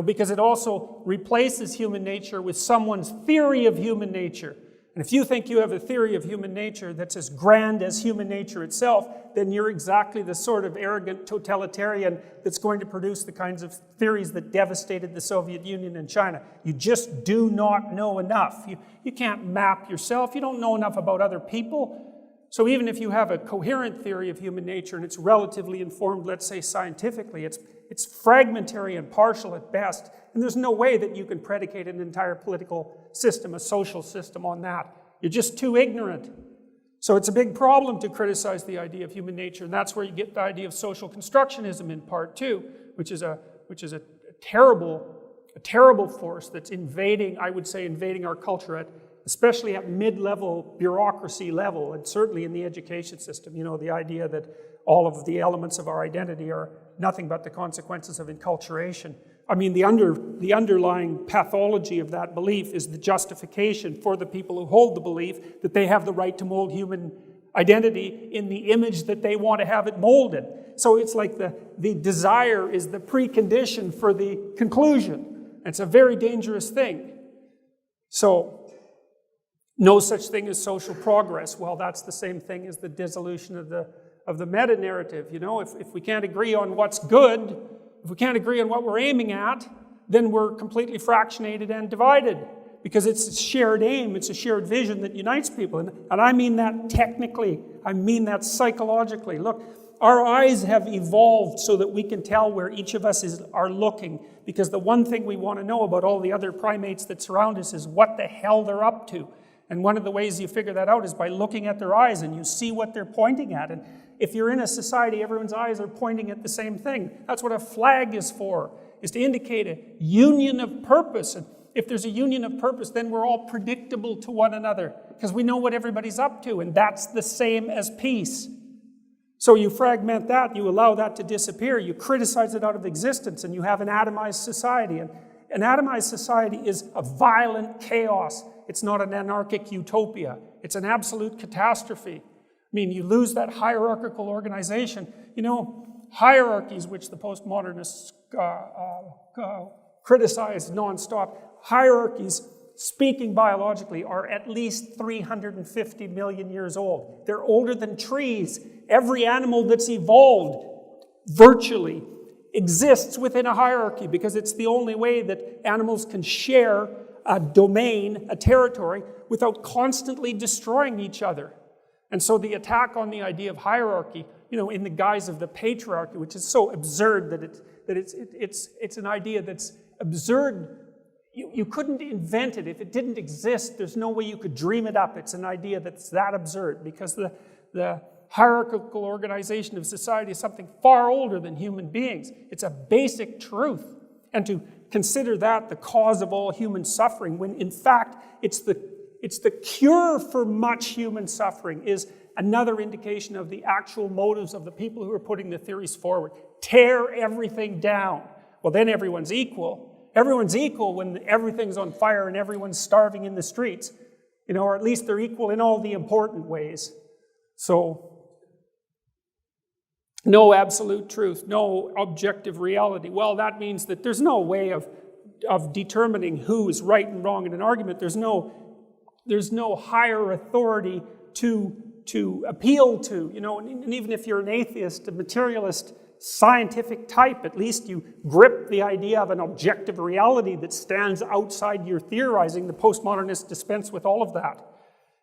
Because it also replaces human nature with someone's theory of human nature. And if you think you have a theory of human nature that's as grand as human nature itself, then you're exactly the sort of arrogant totalitarian that's going to produce the kinds of theories that devastated the Soviet Union and China. You just do not know enough. You can't map yourself. You don't know enough about other people. So even if you have a coherent theory of human nature and it's relatively informed, let's say scientifically, it's fragmentary and partial at best. And there's no way that you can predicate an entire political system, a social system on that. You're just too ignorant. So it's a big problem to criticize the idea of human nature, and that's where you get the idea of social constructionism in part two, which is a terrible force that's invading, I would say, invading our culture especially at mid-level bureaucracy level, and certainly in the education system. You know, the idea that all of the elements of our identity are nothing but the consequences of enculturation. I mean, the underlying pathology of that belief is the justification for the people who hold the belief that they have the right to mold human identity in the image that they want to have it molded. So it's like the desire is the precondition for the conclusion. It's a very dangerous thing. So, no such thing as social progress. Well, that's the same thing as the dissolution of the meta-narrative. You know, if we can't agree on what's good, if we can't agree on what we're aiming at, then we're completely fractionated and divided, because it's a shared aim, it's a shared vision that unites people. And I mean that technically, I mean that psychologically. Look, our eyes have evolved so that we can tell where each of us are looking, because the one thing we want to know about all the other primates that surround us is what the hell they're up to. And one of the ways you figure that out is by looking at their eyes, and you see what they're pointing at. And if you're in a society, everyone's eyes are pointing at the same thing. That's what a flag is for, is to indicate a union of purpose. And if there's a union of purpose, then we're all predictable to one another, because we know what everybody's up to, and that's the same as peace. So you fragment that, you allow that to disappear, you criticize it out of existence, and you have an atomized society. And an atomized society is a violent chaos. It's not an anarchic utopia. It's an absolute catastrophe. I mean, you lose that hierarchical organization. You know, hierarchies, which the postmodernists criticize nonstop, hierarchies, speaking biologically, are at least 350 million years old. They're older than trees. Every animal that's evolved, virtually, exists within a hierarchy, because it's the only way that animals can share a domain, a territory, without constantly destroying each other. And so the attack on the idea of hierarchy, you know, in the guise of the patriarchy, which is so absurd that it's an idea that's absurd. You couldn't invent it. If it didn't exist, there's no way you could dream it up. It's an idea that's that absurd, because the hierarchical organization of society is something far older than human beings. It's a basic truth. And to consider that the cause of all human suffering, when in fact it's the cure for much human suffering, is another indication of the actual motives of the people who are putting the theories forward. Tear everything down. Well, then everyone's equal. Everyone's equal when everything's on fire and everyone's starving in the streets. You know, or at least they're equal in all the important ways. So, no absolute truth, no objective reality. Well, that means that there's no way of determining who is right and wrong in an argument. There's no higher authority to appeal to. You know, and even if you're an atheist, a materialist, scientific type, at least you grip the idea of an objective reality that stands outside your theorizing. The postmodernists dispense with all of that.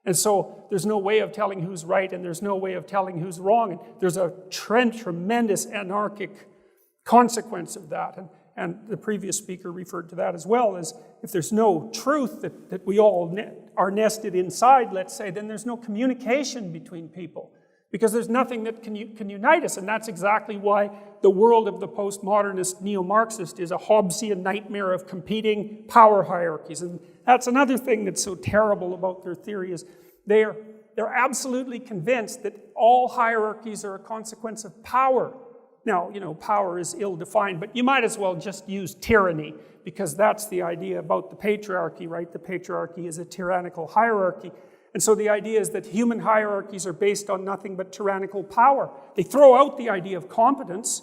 And so there's no way of telling who's right, and there's no way of telling who's wrong. And there's a tremendous anarchic consequence of that. And the previous speaker referred to that as well, as if there's no truth that we all are nested inside, let's say, then there's no communication between people, because there's nothing that can unite us. And that's exactly why the world of the postmodernist neo-Marxist is a Hobbesian nightmare of competing power hierarchies. And that's another thing that's so terrible about their theory, is they're absolutely convinced that all hierarchies are a consequence of power. Now, you know, power is ill-defined, but you might as well just use tyranny, because that's the idea about the patriarchy, right? The patriarchy is a tyrannical hierarchy. And so the idea is that human hierarchies are based on nothing but tyrannical power. They throw out the idea of competence.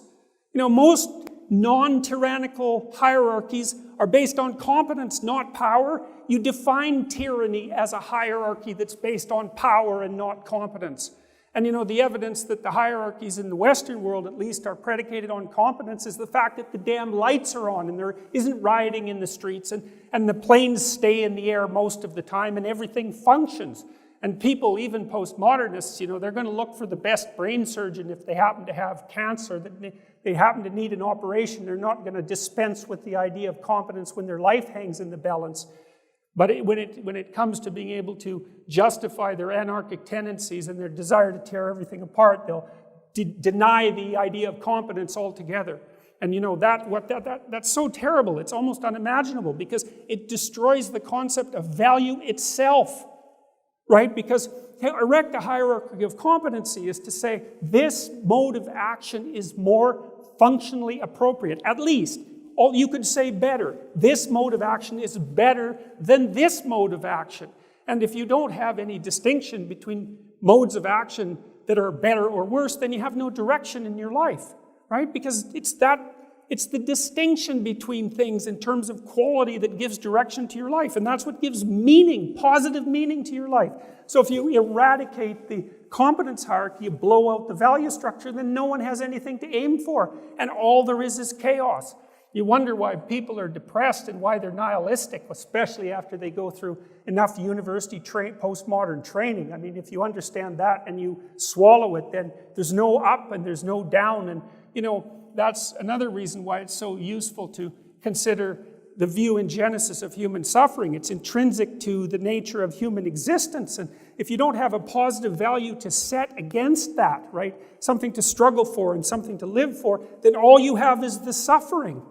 You know, most non-tyrannical hierarchies are based on competence, not power. You define tyranny as a hierarchy that's based on power and not competence. And the evidence that the hierarchies in the Western world, at least, are predicated on competence is the fact that the damn lights are on and there isn't rioting in the streets and the planes stay in the air most of the time and everything functions. And people, even postmodernists, they're going to look for the best brain surgeon if they happen to have cancer, that they happen to need an operation. They're not going to dispense with the idea of competence when their life hangs in the balance. But when it comes to being able to justify their anarchic tendencies and their desire to tear everything apart, they'll deny the idea of competence altogether. And that's so terrible. It's almost unimaginable because it destroys the concept of value itself, right? Because to erect a hierarchy of competency is to say this mode of action is more functionally appropriate, at least. Or you could say better. This mode of action is better than this mode of action. And if you don't have any distinction between modes of action that are better or worse, then you have no direction in your life, right? Because it's the distinction between things in terms of quality that gives direction to your life. And that's what gives meaning, positive meaning to your life. So if you eradicate the competence hierarchy, you blow out the value structure, then no one has anything to aim for. And all there is chaos. You wonder why people are depressed and why they're nihilistic, especially after they go through enough university postmodern training. I mean, if you understand that and you swallow it, then there's no up and there's no down. And, that's another reason why it's so useful to consider the view in Genesis of human suffering. It's intrinsic to the nature of human existence. And if you don't have a positive value to set against that, right, something to struggle for and something to live for, then all you have is the suffering.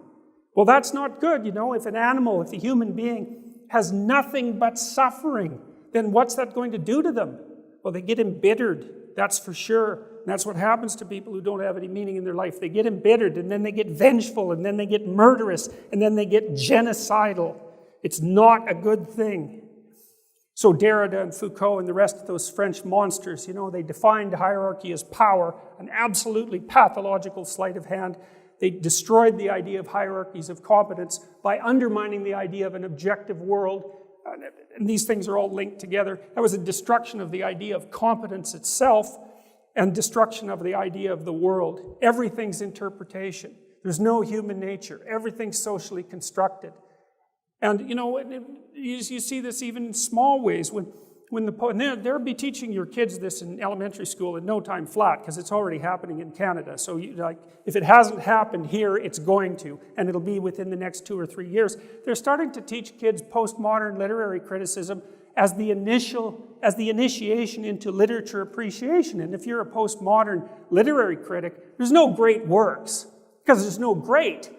Well, that's not good, If a human being has nothing but suffering, then what's that going to do to them? Well, they get embittered, that's for sure. And that's what happens to people who don't have any meaning in their life. They get embittered, and then they get vengeful, and then they get murderous, and then they get genocidal. It's not a good thing. So Derrida and Foucault and the rest of those French monsters, they defined hierarchy as power, an absolutely pathological sleight of hand. They destroyed the idea of hierarchies of competence by undermining the idea of an objective world. And these things are all linked together. That was a destruction of the idea of competence itself and destruction of the idea of the world. Everything's interpretation. There's no human nature. Everything's socially constructed. And, you see this even in small ways. And they'll be teaching your kids this in elementary school in no time flat, because it's already happening in Canada. So if it hasn't happened here, it's going to, and it'll be within the next 2 or 3 years. They're starting to teach kids postmodern literary criticism as the initiation into literature appreciation. And if you're a postmodern literary critic, there's no great works, because there's no great.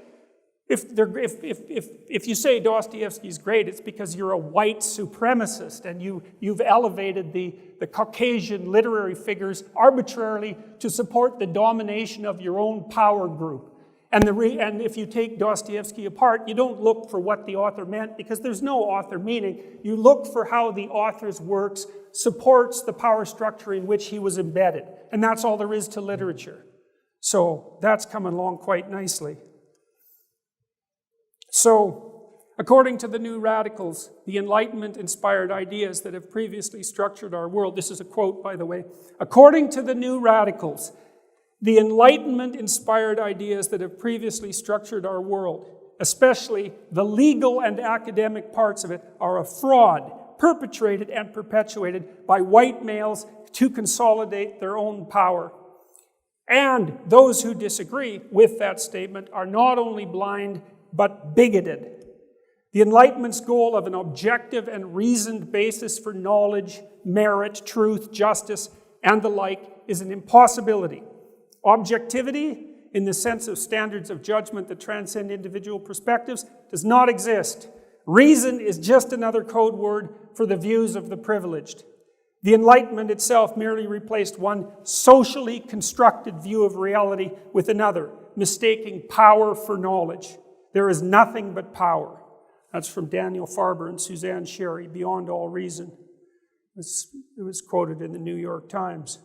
If you say Dostoevsky's great, it's because you're a white supremacist and you've elevated the Caucasian literary figures arbitrarily to support the domination of your own power group. And if you take Dostoevsky apart, you don't look for what the author meant, because there's no author meaning. You look for how the author's works supports the power structure in which he was embedded. And that's all there is to literature. So that's coming along quite nicely. So, according to the New Radicals, the Enlightenment-inspired ideas that have previously structured our world, this is a quote, by the way, according to the New Radicals, the Enlightenment-inspired ideas that have previously structured our world, especially the legal and academic parts of it, are a fraud perpetrated and perpetuated by white males to consolidate their own power. And those who disagree with that statement are not only blind, but bigoted. The Enlightenment's goal of an objective and reasoned basis for knowledge, merit, truth, justice, and the like is an impossibility. Objectivity, in the sense of standards of judgment that transcend individual perspectives, does not exist. Reason is just another code word for the views of the privileged. The Enlightenment itself merely replaced one socially constructed view of reality with another, mistaking power for knowledge. There is nothing but power. That's from Daniel Farber and Suzanne Sherry, Beyond All Reason. It was quoted in the New York Times.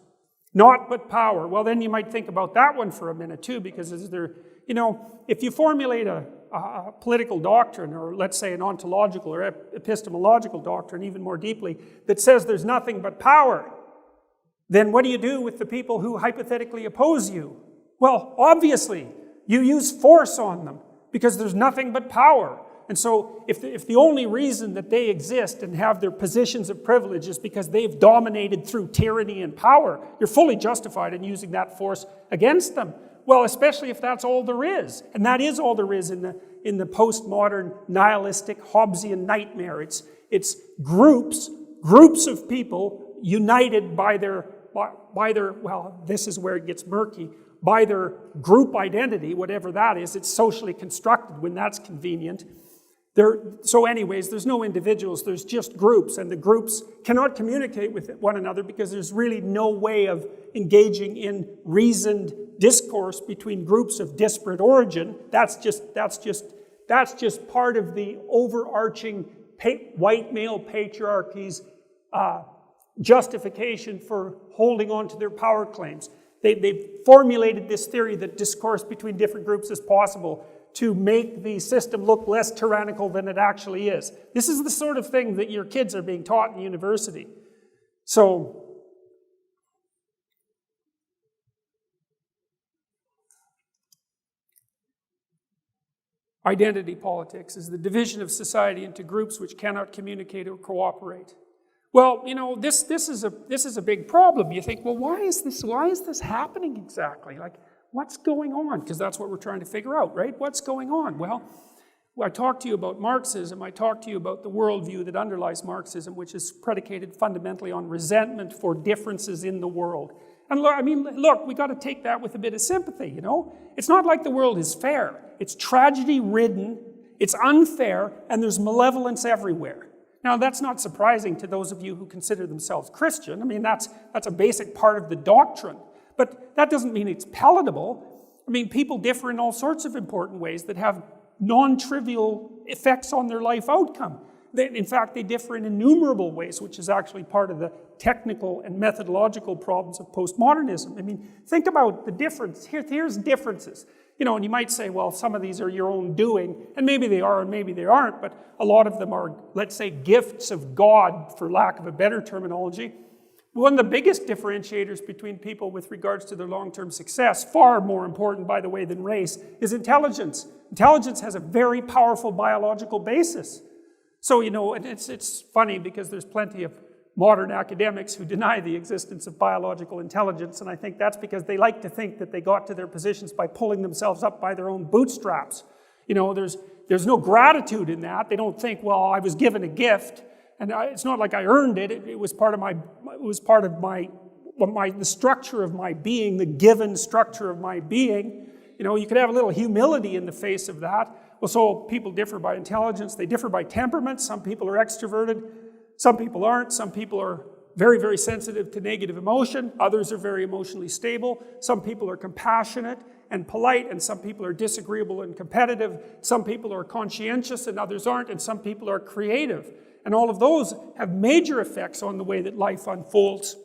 Not but power. Well, then you might think about that one for a minute too, because if you formulate a political doctrine, or let's say an ontological or epistemological doctrine even more deeply, that says there's nothing but power, then what do you do with the people who hypothetically oppose you? Well, obviously, you use force on them because there's nothing but power. And so if the only reason that they exist and have their positions of privilege is because they've dominated through tyranny and power, you're fully justified in using that force against them. Well, especially if that's all there is. And that is all there is in the postmodern nihilistic Hobbesian nightmare. It's groups of people united by their, well, this is where it gets murky, by their group identity, whatever that is. It's socially constructed when that's convenient. So anyways, there's no individuals, there's just groups, and the groups cannot communicate with one another because there's really no way of engaging in reasoned discourse between groups of disparate origin. That's just part of the overarching white male patriarchy's justification for holding on to their power claims. They've formulated this theory that discourse between different groups is possible to make the system look less tyrannical than it actually is. This is the sort of thing that your kids are being taught in university. So, identity politics is the division of society into groups which cannot communicate or cooperate. Well, you know, this is a big problem. You think, well, why is this happening exactly? Like, what's going on? Because that's what we're trying to figure out, right? What's going on? Well, I talked to you about Marxism. I talked to you about the worldview that underlies Marxism, which is predicated fundamentally on resentment for differences in the world. And look, we got to take that with a bit of sympathy, you know? It's not like the world is fair. It's tragedy-ridden, it's unfair, and there's malevolence everywhere. Now, that's not surprising to those of you who consider themselves Christian. I mean, that's a basic part of the doctrine. But that doesn't mean it's palatable. I mean, people differ in all sorts of important ways that have non-trivial effects on their life outcome. In fact, they differ in innumerable ways, which is actually part of the technical and methodological problems of postmodernism. I mean, think about the difference. Here's differences. You know, and you might say, well, some of these are your own doing, and maybe they are and maybe they aren't, but a lot of them are, let's say, gifts of God, for lack of a better terminology. One of the biggest differentiators between people with regards to their long-term success, far more important, by the way, than race, is intelligence. Intelligence has a very powerful biological basis. So, you know, it's funny because there's plenty of modern academics who deny the existence of biological intelligence, and I think that's because they like to think that they got to their positions by pulling themselves up by their own bootstraps. You know, there's no gratitude in that. They don't think, well, I was given a gift, and it's not like I earned it. It was part of the structure of my being, the given structure of my being. You know, you could have a little humility in the face of that. Well, so people differ by intelligence. They differ by temperament. Some people are extroverted. Some people aren't. Some people are very, very sensitive to negative emotion. Others are very emotionally stable. Some people are compassionate and polite, and some people are disagreeable and competitive. Some people are conscientious and others aren't, and some people are creative. And all of those have major effects on the way that life unfolds.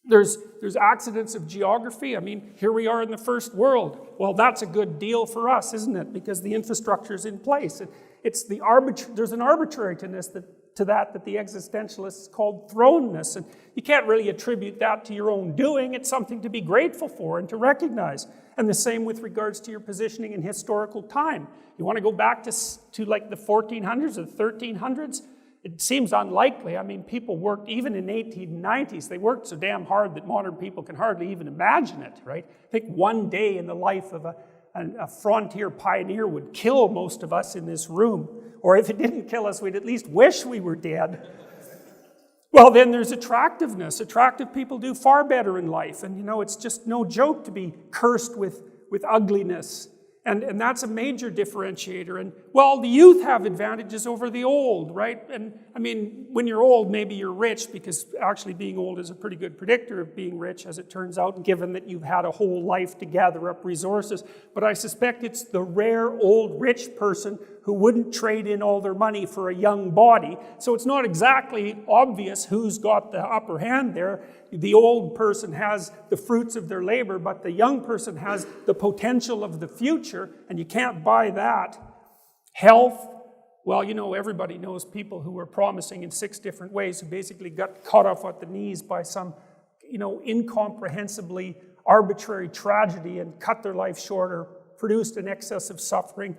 There's accidents of geography. I mean, here we are in the first world. Well, that's a good deal for us, isn't it? Because the infrastructure is in place. There's an arbitrariness to that the existentialists called thrownness. And you can't really attribute that to your own doing. It's something to be grateful for and to recognize. And the same with regards to your positioning in historical time. You want to go back to like the 1400s or the 1300s? It seems unlikely. I mean, people worked, even in the 1890s, they worked so damn hard that modern people can hardly even imagine it, right? I think one day in the life of a frontier pioneer would kill most of us in this room. Or if it didn't kill us, we'd at least wish we were dead. Well, then there's attractiveness. Attractive people do far better in life. And, you know, it's just no joke to be cursed with ugliness. And that's a major differentiator. And, well, the youth have advantages over the old, right? And, I mean, when you're old, maybe you're rich, because actually being old is a pretty good predictor of being rich, as it turns out, given that you've had a whole life to gather up resources. But I suspect it's the rare old rich person who wouldn't trade in all their money for a young body. So it's not exactly obvious who's got the upper hand there. The old person has the fruits of their labor, but the young person has the potential of the future, and you can't buy that. Health, well, you know, everybody knows people who were promising in 6 different ways who basically got cut off at the knees by some, you know, incomprehensibly arbitrary tragedy and cut their life short or produced an excess of suffering.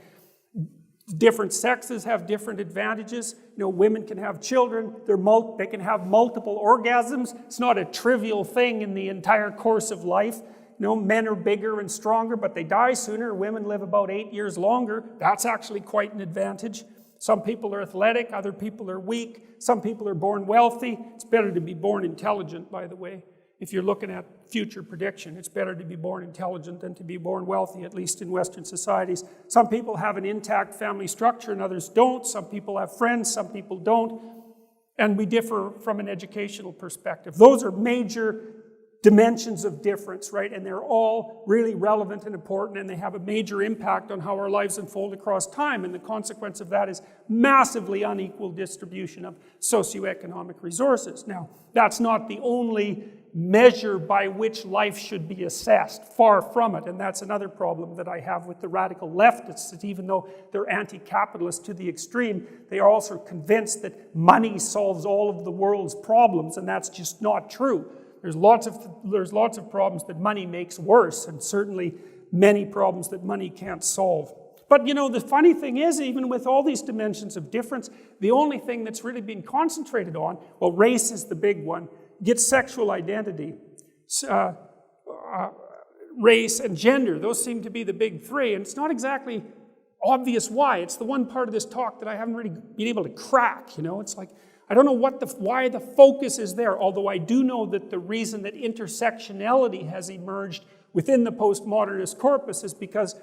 Different sexes have different advantages. You know, women can have children. They can have multiple orgasms. It's not a trivial thing in the entire course of life. You know, men are bigger and stronger, but they die sooner. Women live about 8 years longer. That's actually quite an advantage. Some people are athletic, other people are weak. Some people are born wealthy. It's better to be born intelligent, by the way. If you're looking at future prediction, it's better to be born intelligent than to be born wealthy, at least in Western societies. Some people have an intact family structure and others don't. Some people have friends, some people don't. And we differ from an educational perspective. Those are major dimensions of difference, right? And they're all really relevant and important, and they have a major impact on how our lives unfold across time. And the consequence of that is massively unequal distribution of socioeconomic resources. Now, that's not the only measure by which life should be assessed. Far from it. And that's another problem that I have with the radical leftists, that even though they're anti-capitalist to the extreme, they are also convinced that money solves all of the world's problems, and that's just not true. There's lots of problems that money makes worse, and certainly many problems that money can't solve. But you know, the funny thing is, even with all these dimensions of difference, the only thing that's really been concentrated on, well, race is the big one, gets sexual identity, race and gender. Those seem to be the big 3, and it's not exactly obvious why. It's the one part of this talk that I haven't really been able to crack, you know. It's like, I don't know why the focus is there, although I do know that the reason that intersectionality has emerged within the postmodernist corpus is because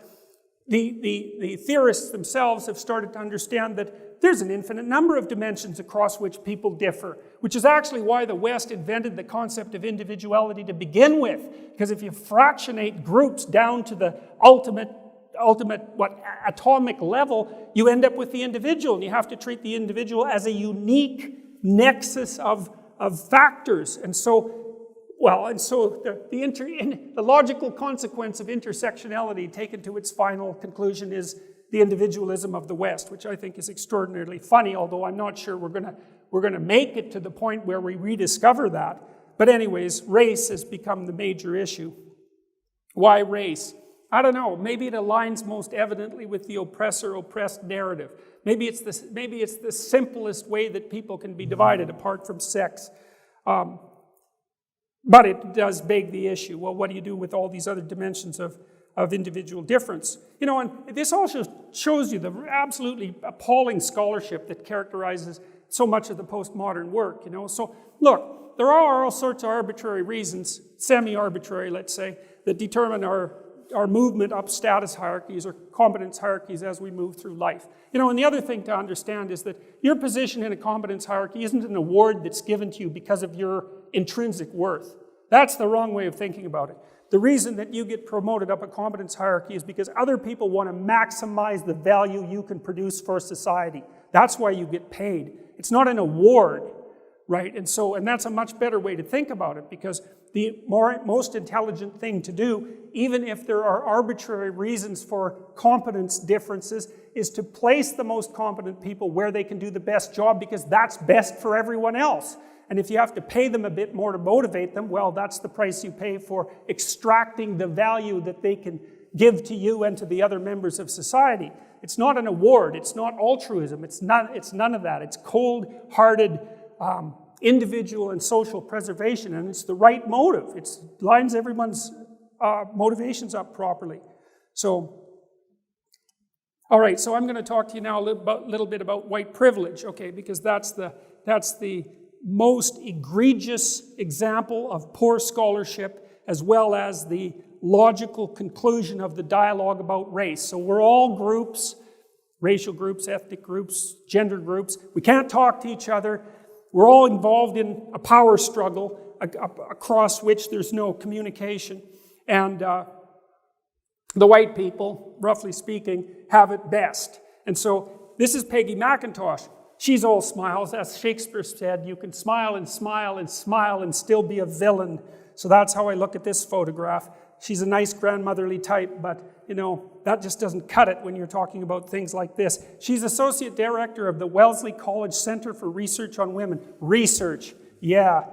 the theorists themselves have started to understand that there's an infinite number of dimensions across which people differ, which is actually why the West invented the concept of individuality to begin with. Because if you fractionate groups down to the ultimate atomic level, you end up with the individual, and you have to treat the individual as a unique nexus of factors. And so, the logical consequence of intersectionality taken to its final conclusion is the individualism of the West, which I think is extraordinarily funny, although I'm not sure we're gonna make it to the point where we rediscover that. But anyways, race has become the major issue. Why race? I don't know. Maybe it aligns most evidently with the oppressor-oppressed narrative. Maybe it's the simplest way that people can be divided apart from sex. But it does beg the issue. Well, what do you do with all these other dimensions of individual difference? You know, and this also shows you the absolutely appalling scholarship that characterizes so much of the postmodern work, you know. So, look, there are all sorts of arbitrary reasons, semi-arbitrary, let's say, that determine our movement up status hierarchies or competence hierarchies as we move through life. You know, and the other thing to understand is that your position in a competence hierarchy isn't an award that's given to you because of your intrinsic worth. That's the wrong way of thinking about it. The reason that you get promoted up a competence hierarchy is because other people want to maximize the value you can produce for society. That's why you get paid. It's not an award, right? And that's a much better way to think about it, because the most intelligent thing to do, even if there are arbitrary reasons for competence differences, is to place the most competent people where they can do the best job, because that's best for everyone else. And if you have to pay them a bit more to motivate them, well, that's the price you pay for extracting the value that they can give to you and to the other members of society. It's not an award. It's not altruism. It's none of that. It's cold-hearted individual and social preservation, and it's the right motive. It lines everyone's motivations up properly. So, all right, so I'm going to talk to you now a little bit about white privilege, okay, because that's the most egregious example of poor scholarship, as well as the logical conclusion of the dialogue about race. So we're all groups, racial groups, ethnic groups, gender groups. We can't talk to each other. We're all involved in a power struggle across which there's no communication. And the white people, roughly speaking, have it best. And so this is Peggy McIntosh. She's all smiles. As Shakespeare said, you can smile and smile and smile and still be a villain. So that's how I look at this photograph. she's a nice grandmotherly type, but, that just doesn't cut it when you're talking about things like this. She's Associate Director of the Wellesley College Center for Research on Women. Research, yeah.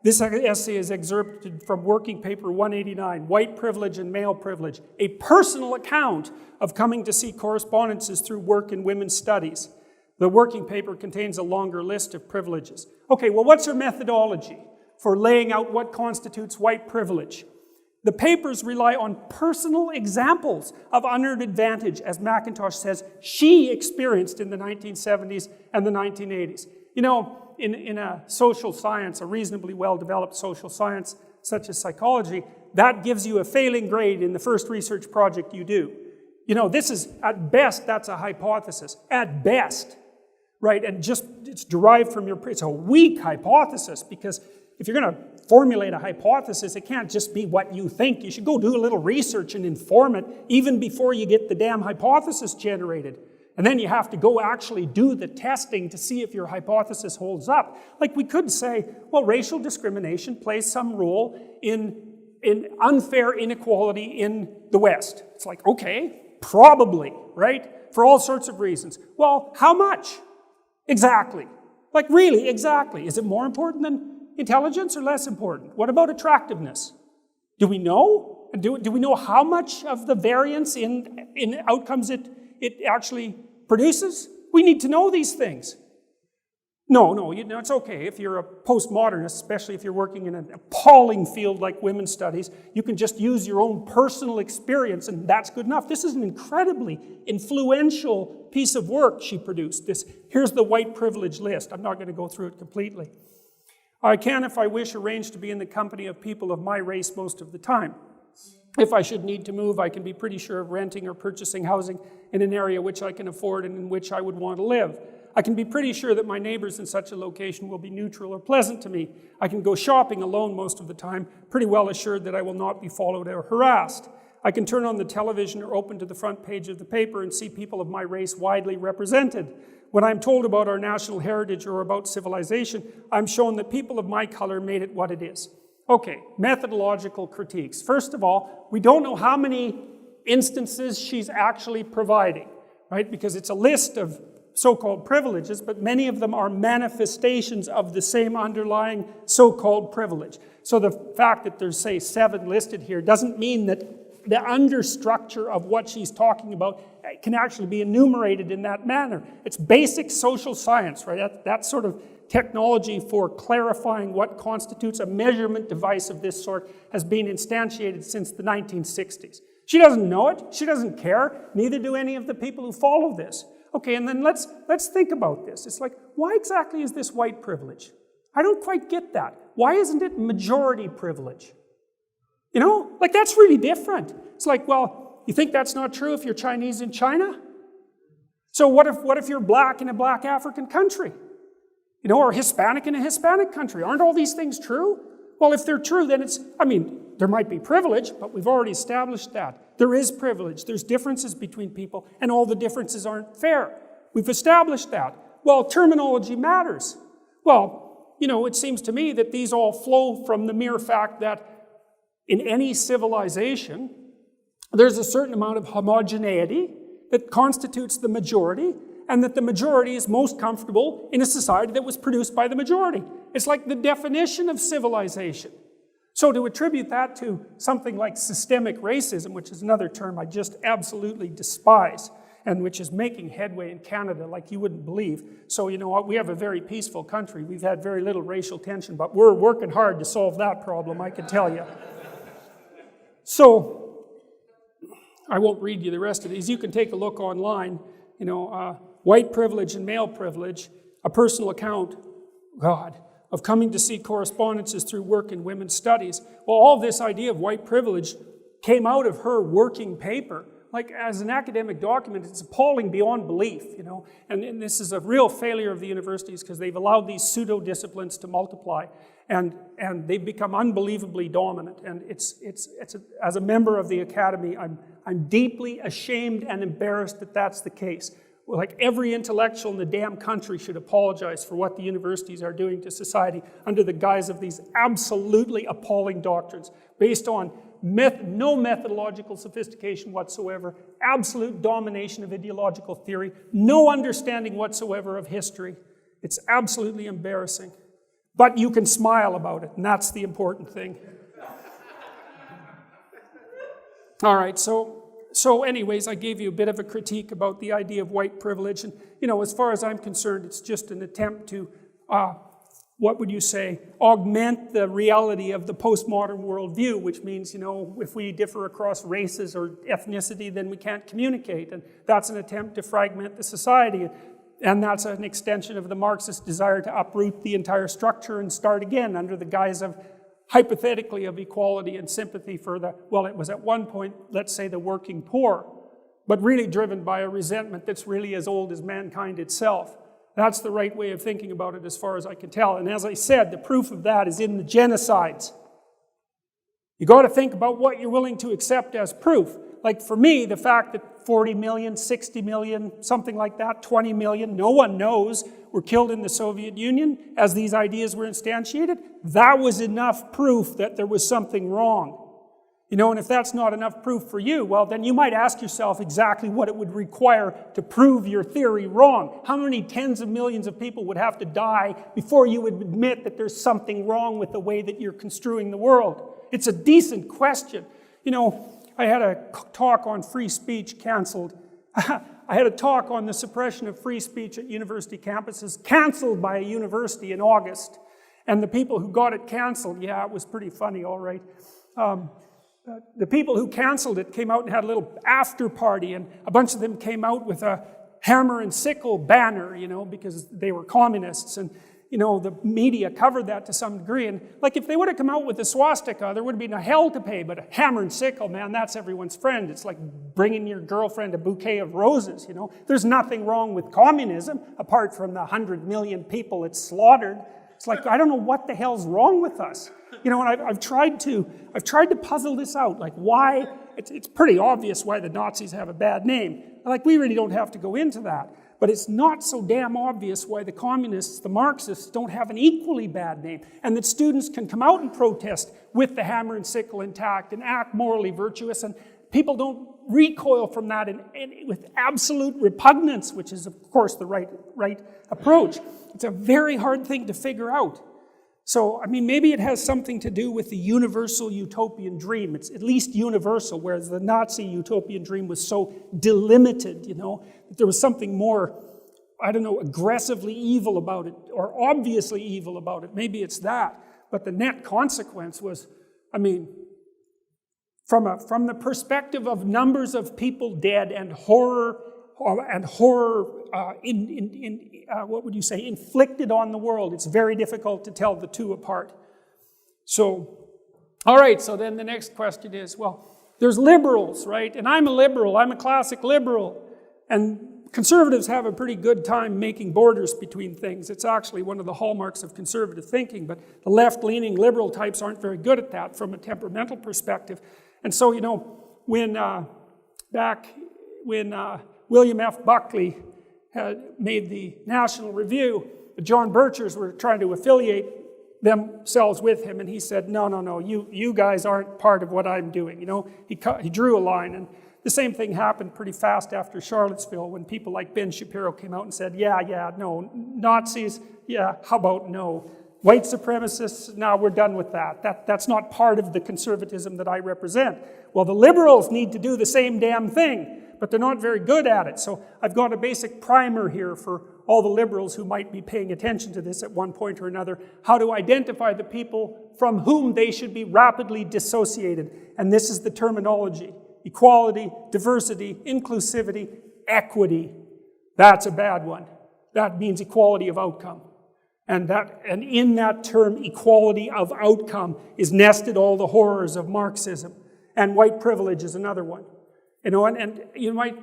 This essay is excerpted from working paper 189, White Privilege and Male Privilege, a personal account of coming to see correspondences through work in women's studies. The working paper contains a longer list of privileges. Okay, well, what's her methodology for laying out what constitutes white privilege? The papers rely on personal examples of unearned advantage, as McIntosh says she experienced in the 1970s and the 1980s. In a social science, a reasonably well-developed social science, such as psychology, that gives you a failing grade in the first research project you do. This is, at best, that's a hypothesis. At best, right? And it's derived from it's a weak hypothesis, because if you're going to formulate a hypothesis, it can't just be what you think. You should go do a little research and inform it even before you get the damn hypothesis generated. And then you have to go actually do the testing to see if your hypothesis holds up. Like, we could say, well, racial discrimination plays some role in unfair inequality in the West. It's like, okay, probably, right? For all sorts of reasons. Well, how much? Exactly. Like, really, exactly. Is it more important than intelligence or less important? What about attractiveness? Do we know? Do we know how much of the variance in outcomes it actually produces? We need to know these things. No, it's okay. If you're a postmodernist, especially if you're working in an appalling field like women's studies, you can just use your own personal experience, and that's good enough. This is an incredibly influential piece of work she produced. Here's the white privilege list. I'm not going to go through it completely. I can, if I wish, arrange to be in the company of people of my race most of the time. If I should need to move, I can be pretty sure of renting or purchasing housing in an area which I can afford and in which I would want to live. I can be pretty sure that my neighbors in such a location will be neutral or pleasant to me. I can go shopping alone most of the time, pretty well assured that I will not be followed or harassed. I can turn on the television or open to the front page of the paper and see people of my race widely represented. When I'm told about our national heritage or about civilization, I'm shown that people of my color made it what it is. Okay, methodological critiques. First of all, we don't know how many instances she's actually providing, right? Because it's a list of so-called privileges, but many of them are manifestations of the same underlying so-called privilege. So the fact that there's, say, 7 listed here doesn't mean that the understructure of what she's talking about can actually be enumerated in that manner. It's basic social science, right? That sort of technology for clarifying what constitutes a measurement device of this sort has been instantiated since the 1960s. She doesn't know it. She doesn't care. Neither do any of the people who follow this. Okay, and then let's think about this. It's like, why exactly is this white privilege? I don't quite get that. Why isn't it majority privilege? Like, that's really different. It's like, well, you think that's not true if you're Chinese in China? So what if you're black in a black African country? Or Hispanic in a Hispanic country? Aren't all these things true? Well, if they're true, then there might be privilege, but we've already established that. There is privilege. There's differences between people, and all the differences aren't fair. We've established that. Well, terminology matters. Well, it seems to me that these all flow from the mere fact that in any civilization, there's a certain amount of homogeneity that constitutes the majority, and that the majority is most comfortable in a society that was produced by the majority. It's like the definition of civilization. So to attribute that to something like systemic racism, which is another term I just absolutely despise, and which is making headway in Canada like you wouldn't believe. So we have a very peaceful country. We've had very little racial tension, but we're working hard to solve that problem, I can tell you. So, I won't read you the rest of these. You can take a look online, white privilege and male privilege, a personal account, of coming to see correspondences through work in women's studies. Well, all this idea of white privilege came out of her working paper. Like, as an academic document, it's appalling beyond belief, And this is a real failure of the universities because they've allowed these pseudo-disciplines to multiply, and they've become unbelievably dominant. And as a member of the academy, I'm deeply ashamed and embarrassed that that's the case. Like, every intellectual in the damn country should apologize for what the universities are doing to society under the guise of these absolutely appalling doctrines based on no methodological sophistication whatsoever, absolute domination of ideological theory, no understanding whatsoever of history. It's absolutely embarrassing. But you can smile about it, and that's the important thing. All right, so anyways, I gave you a bit of a critique about the idea of white privilege, and as far as I'm concerned, it's just an attempt to, what would you say, augment the reality of the postmodern worldview, which means, if we differ across races or ethnicity, then we can't communicate, and that's an attempt to fragment the society. And that's an extension of the Marxist desire to uproot the entire structure and start again under the guise of, hypothetically, of equality and sympathy for it was at one point, let's say, the working poor, but really driven by a resentment that's really as old as mankind itself. That's the right way of thinking about it as far as I can tell. And as I said, the proof of that is in the genocides. You got to think about what you're willing to accept as proof. Like for me, the fact that 40 million, 60 million, something like that, 20 million, no one knows, were killed in the Soviet Union as these ideas were instantiated, that was enough proof that there was something wrong. And if that's not enough proof for you, well, then you might ask yourself exactly what it would require to prove your theory wrong. How many tens of millions of people would have to die before you would admit that there's something wrong with the way that you're construing the world? It's a decent question. I had a talk on free speech canceled. I had a talk on the suppression of free speech at university campuses canceled by a university in August. And the people who got it canceled, yeah, it was pretty funny, all right. The people who canceled it came out and had a little after party, and a bunch of them came out with a hammer and sickle banner, because they were communists. And the media covered that to some degree. And if they would have come out with a swastika, there would have been a hell to pay. But a hammer and sickle, man, that's everyone's friend. It's like bringing your girlfriend a bouquet of roses, There's nothing wrong with communism, apart from the 100 million people it slaughtered. It's like, I don't know what the hell's wrong with us. And I've tried to puzzle this out. Why? It's pretty obvious why the Nazis have a bad name. We really don't have to go into that. But it's not so damn obvious why the communists, the Marxists, don't have an equally bad name. And that students can come out and protest with the hammer and sickle intact and act morally virtuous, and people don't recoil from that and with absolute repugnance, which is, of course, the right approach. It's a very hard thing to figure out. So, maybe it has something to do with the universal utopian dream. It's at least universal, whereas the Nazi utopian dream was so delimited, that there was something more, aggressively evil about it, or obviously evil about it. Maybe it's that. But the net consequence was, from the perspective of numbers of people dead and horror, inflicted on the world, it's very difficult to tell the two apart. So, all right, so then the next question is, well, there's liberals, right? And I'm a liberal, I'm a classic liberal. And conservatives have a pretty good time making borders between things. It's actually one of the hallmarks of conservative thinking, but the left-leaning liberal types aren't very good at that from a temperamental perspective. And so, when William F. Buckley had made the National Review, the John Birchers were trying to affiliate themselves with him, and he said, no, you guys aren't part of what I'm doing. He drew a line, and the same thing happened pretty fast after Charlottesville when people like Ben Shapiro came out and said, yeah, no, Nazis, yeah, how about no? White supremacists, no, we're done with that. That's not part of the conservatism that I represent. Well, the liberals need to do the same damn thing, but they're not very good at it. So I've got a basic primer here for all the liberals who might be paying attention to this at one point or another, how to identify the people from whom they should be rapidly dissociated. And this is the terminology: equality, diversity, inclusivity, equity. That's a bad one. That means equality of outcome. And in that term, equality of outcome, is nested all the horrors of Marxism. And white privilege is another one. And you might,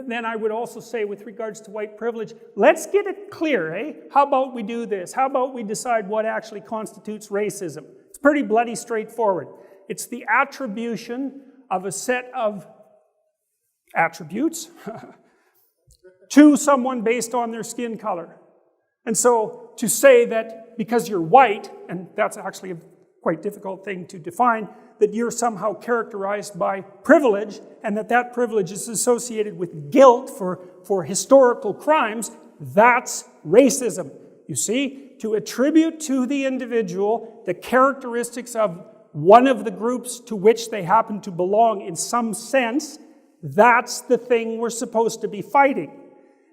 then I would also say with regards to white privilege, let's get it clear, eh? How about we do this? How about we decide what actually constitutes racism? It's pretty bloody straightforward. It's the attribution of a set of attributes to someone based on their skin color. And so to say that because you're white, and that's actually a quite difficult thing to define, that you're somehow characterized by privilege, and that privilege is associated with guilt for historical crimes, that's racism. You see, to attribute to the individual the characteristics of one of the groups to which they happen to belong in some sense, that's the thing we're supposed to be fighting.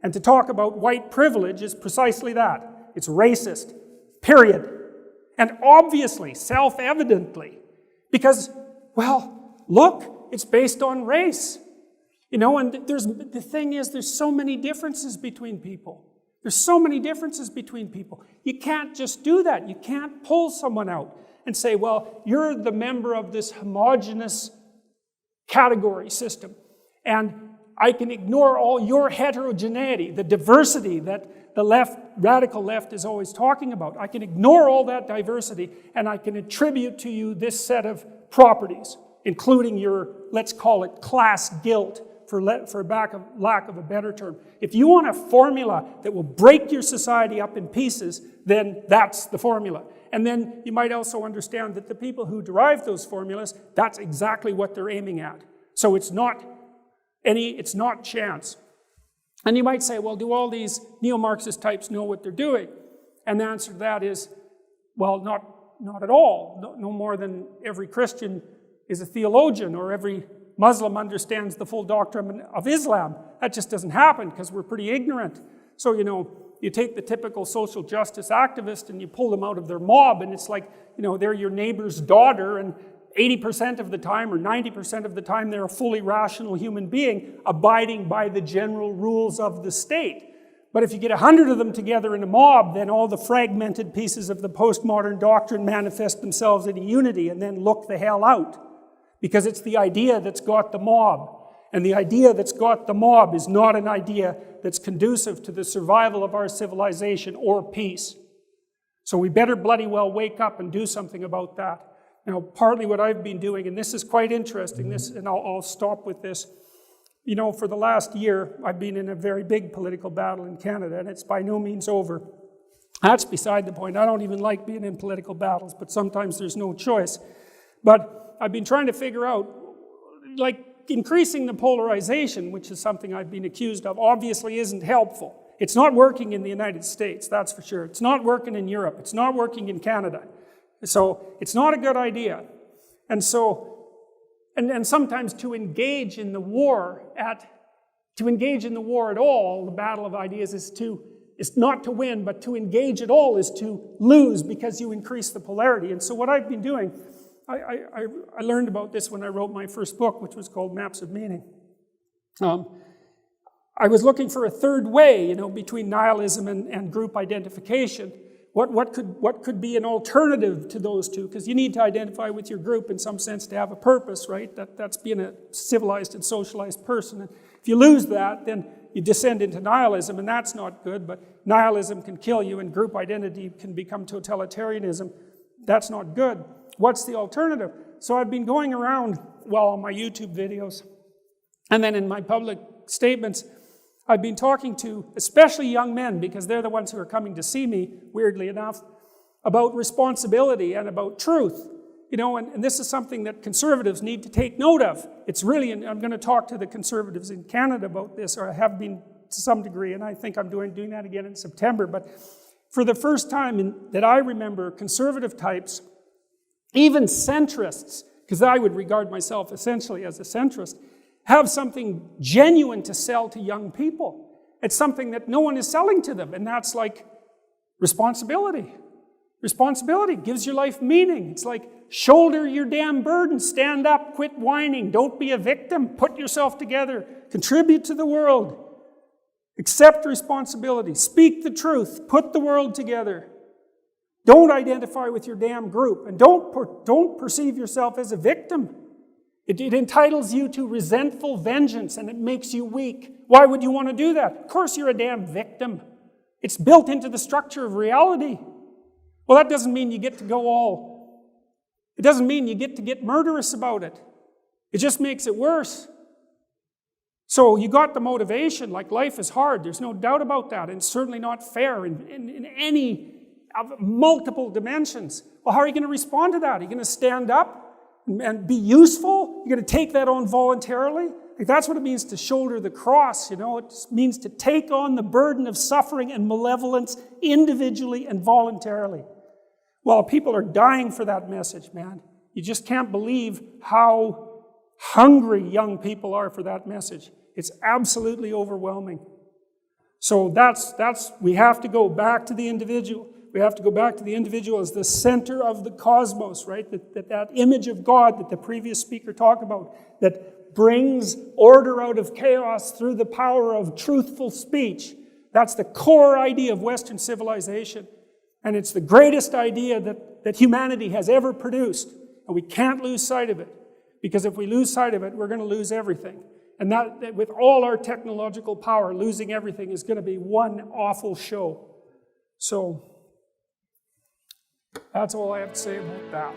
And to talk about white privilege is precisely that. It's racist, period. And obviously, self-evidently, because, well, look, it's based on race. You know, and the thing is, there's so many differences between people. There's so many differences between people. You can't just do that. You can't pull someone out and say, well, you're the member of this homogeneous category system, and I can ignore all your heterogeneity, the diversity that the radical left is always talking about. I can ignore all that diversity, and I can attribute to you this set of properties, including your, let's call it, class guilt, for lack of a better term. If you want a formula that will break your society up in pieces, then that's the formula. And then you might also understand that the people who derive those formulas, that's exactly what they're aiming at. So it's not chance. And you might say, well, do all these neo-Marxist types know what they're doing? And the answer to that is, well, not at all. No more than every Christian is a theologian, or every Muslim understands the full doctrine of Islam. That just doesn't happen because we're pretty ignorant. So, you know, you take the typical social justice activist and you pull them out of their mob, and it's like, you know, they're your neighbor's daughter, and 80% of the time or 90% of the time they're a fully rational human being abiding by the general rules of the state. But if you get 100 of them together in a mob, then all the fragmented pieces of the postmodern doctrine manifest themselves in a unity and then look the hell out. Because it's the idea that's got the mob. And the idea that's got the mob is not an idea that's conducive to the survival of our civilization or peace. So we better bloody well wake up and do something about that. Now, partly what I've been doing, and this is quite interesting, and I'll stop with this. You know, for the last year, I've been in a very big political battle in Canada, and it's by no means over. That's beside the point. I don't even like being in political battles, but sometimes there's no choice. But I've been trying to figure out, like, increasing the polarization, which is something I've been accused of, obviously isn't helpful. It's not working in the United States, that's for sure. It's not working in Europe. It's not working in Canada. So it's not a good idea. And so, and sometimes to engage in the war at all, the battle of ideas is not to win, but to engage at all is to lose, because you increase the polarity. And so what I've been doing, I learned about this when I wrote my first book, which was called Maps of Meaning. I was looking for a third way, you know, between nihilism and group identification. What could be an alternative to those two? Because you need to identify with your group in some sense to have a purpose, right? That's being a civilized and socialized person. And if you lose that, then you descend into nihilism, and that's not good. But nihilism can kill you, and group identity can become totalitarianism. That's not good. What's the alternative? So I've been going around, well, on my YouTube videos, and then in my public statements, I've been talking to especially young men, because they're the ones who are coming to see me, weirdly enough, about responsibility and about truth. You know, and this is something that conservatives need to take note of. It's really, and I'm going to talk to the conservatives in Canada about this, or I have been to some degree, and I think I'm doing that again in September. But for the first time that I remember, conservative types, even centrists, because I would regard myself essentially as a centrist, have something genuine to sell to young people. It's something that no one is selling to them, and that's like responsibility. Responsibility gives your life meaning. It's like, shoulder your damn burden, stand up, quit whining, don't be a victim, put yourself together, contribute to the world, accept responsibility, speak the truth, put the world together. Don't identify with your damn group, and don't perceive yourself as a victim. It entitles you to resentful vengeance, and it makes you weak. Why would you want to do that? Of course you're a damn victim. It's built into the structure of reality. Well, that doesn't mean you get to it doesn't mean you get to get murderous about it. It just makes it worse. So you got the motivation, like life is hard, there's no doubt about that, and it's certainly not fair in any of multiple dimensions. Well, how are you going to respond to that? Are you going to stand up? and be useful? You're going to take that on voluntarily? Like, that's what it means to shoulder the cross, you know. It means to take on the burden of suffering and malevolence individually and voluntarily. Well, people are dying for that message, man. You just can't believe how hungry young people are for that message. It's absolutely overwhelming. So we have to go back to the individual. We have to go back to the individual as the center of the cosmos, right? That image of God that the previous speaker talked about, that brings order out of chaos through the power of truthful speech. That's the core idea of Western civilization. And it's the greatest idea that humanity has ever produced. And we can't lose sight of it. Because if we lose sight of it, we're going to lose everything. And that with all our technological power, losing everything is going to be one awful show. So, that's all I have to say about that.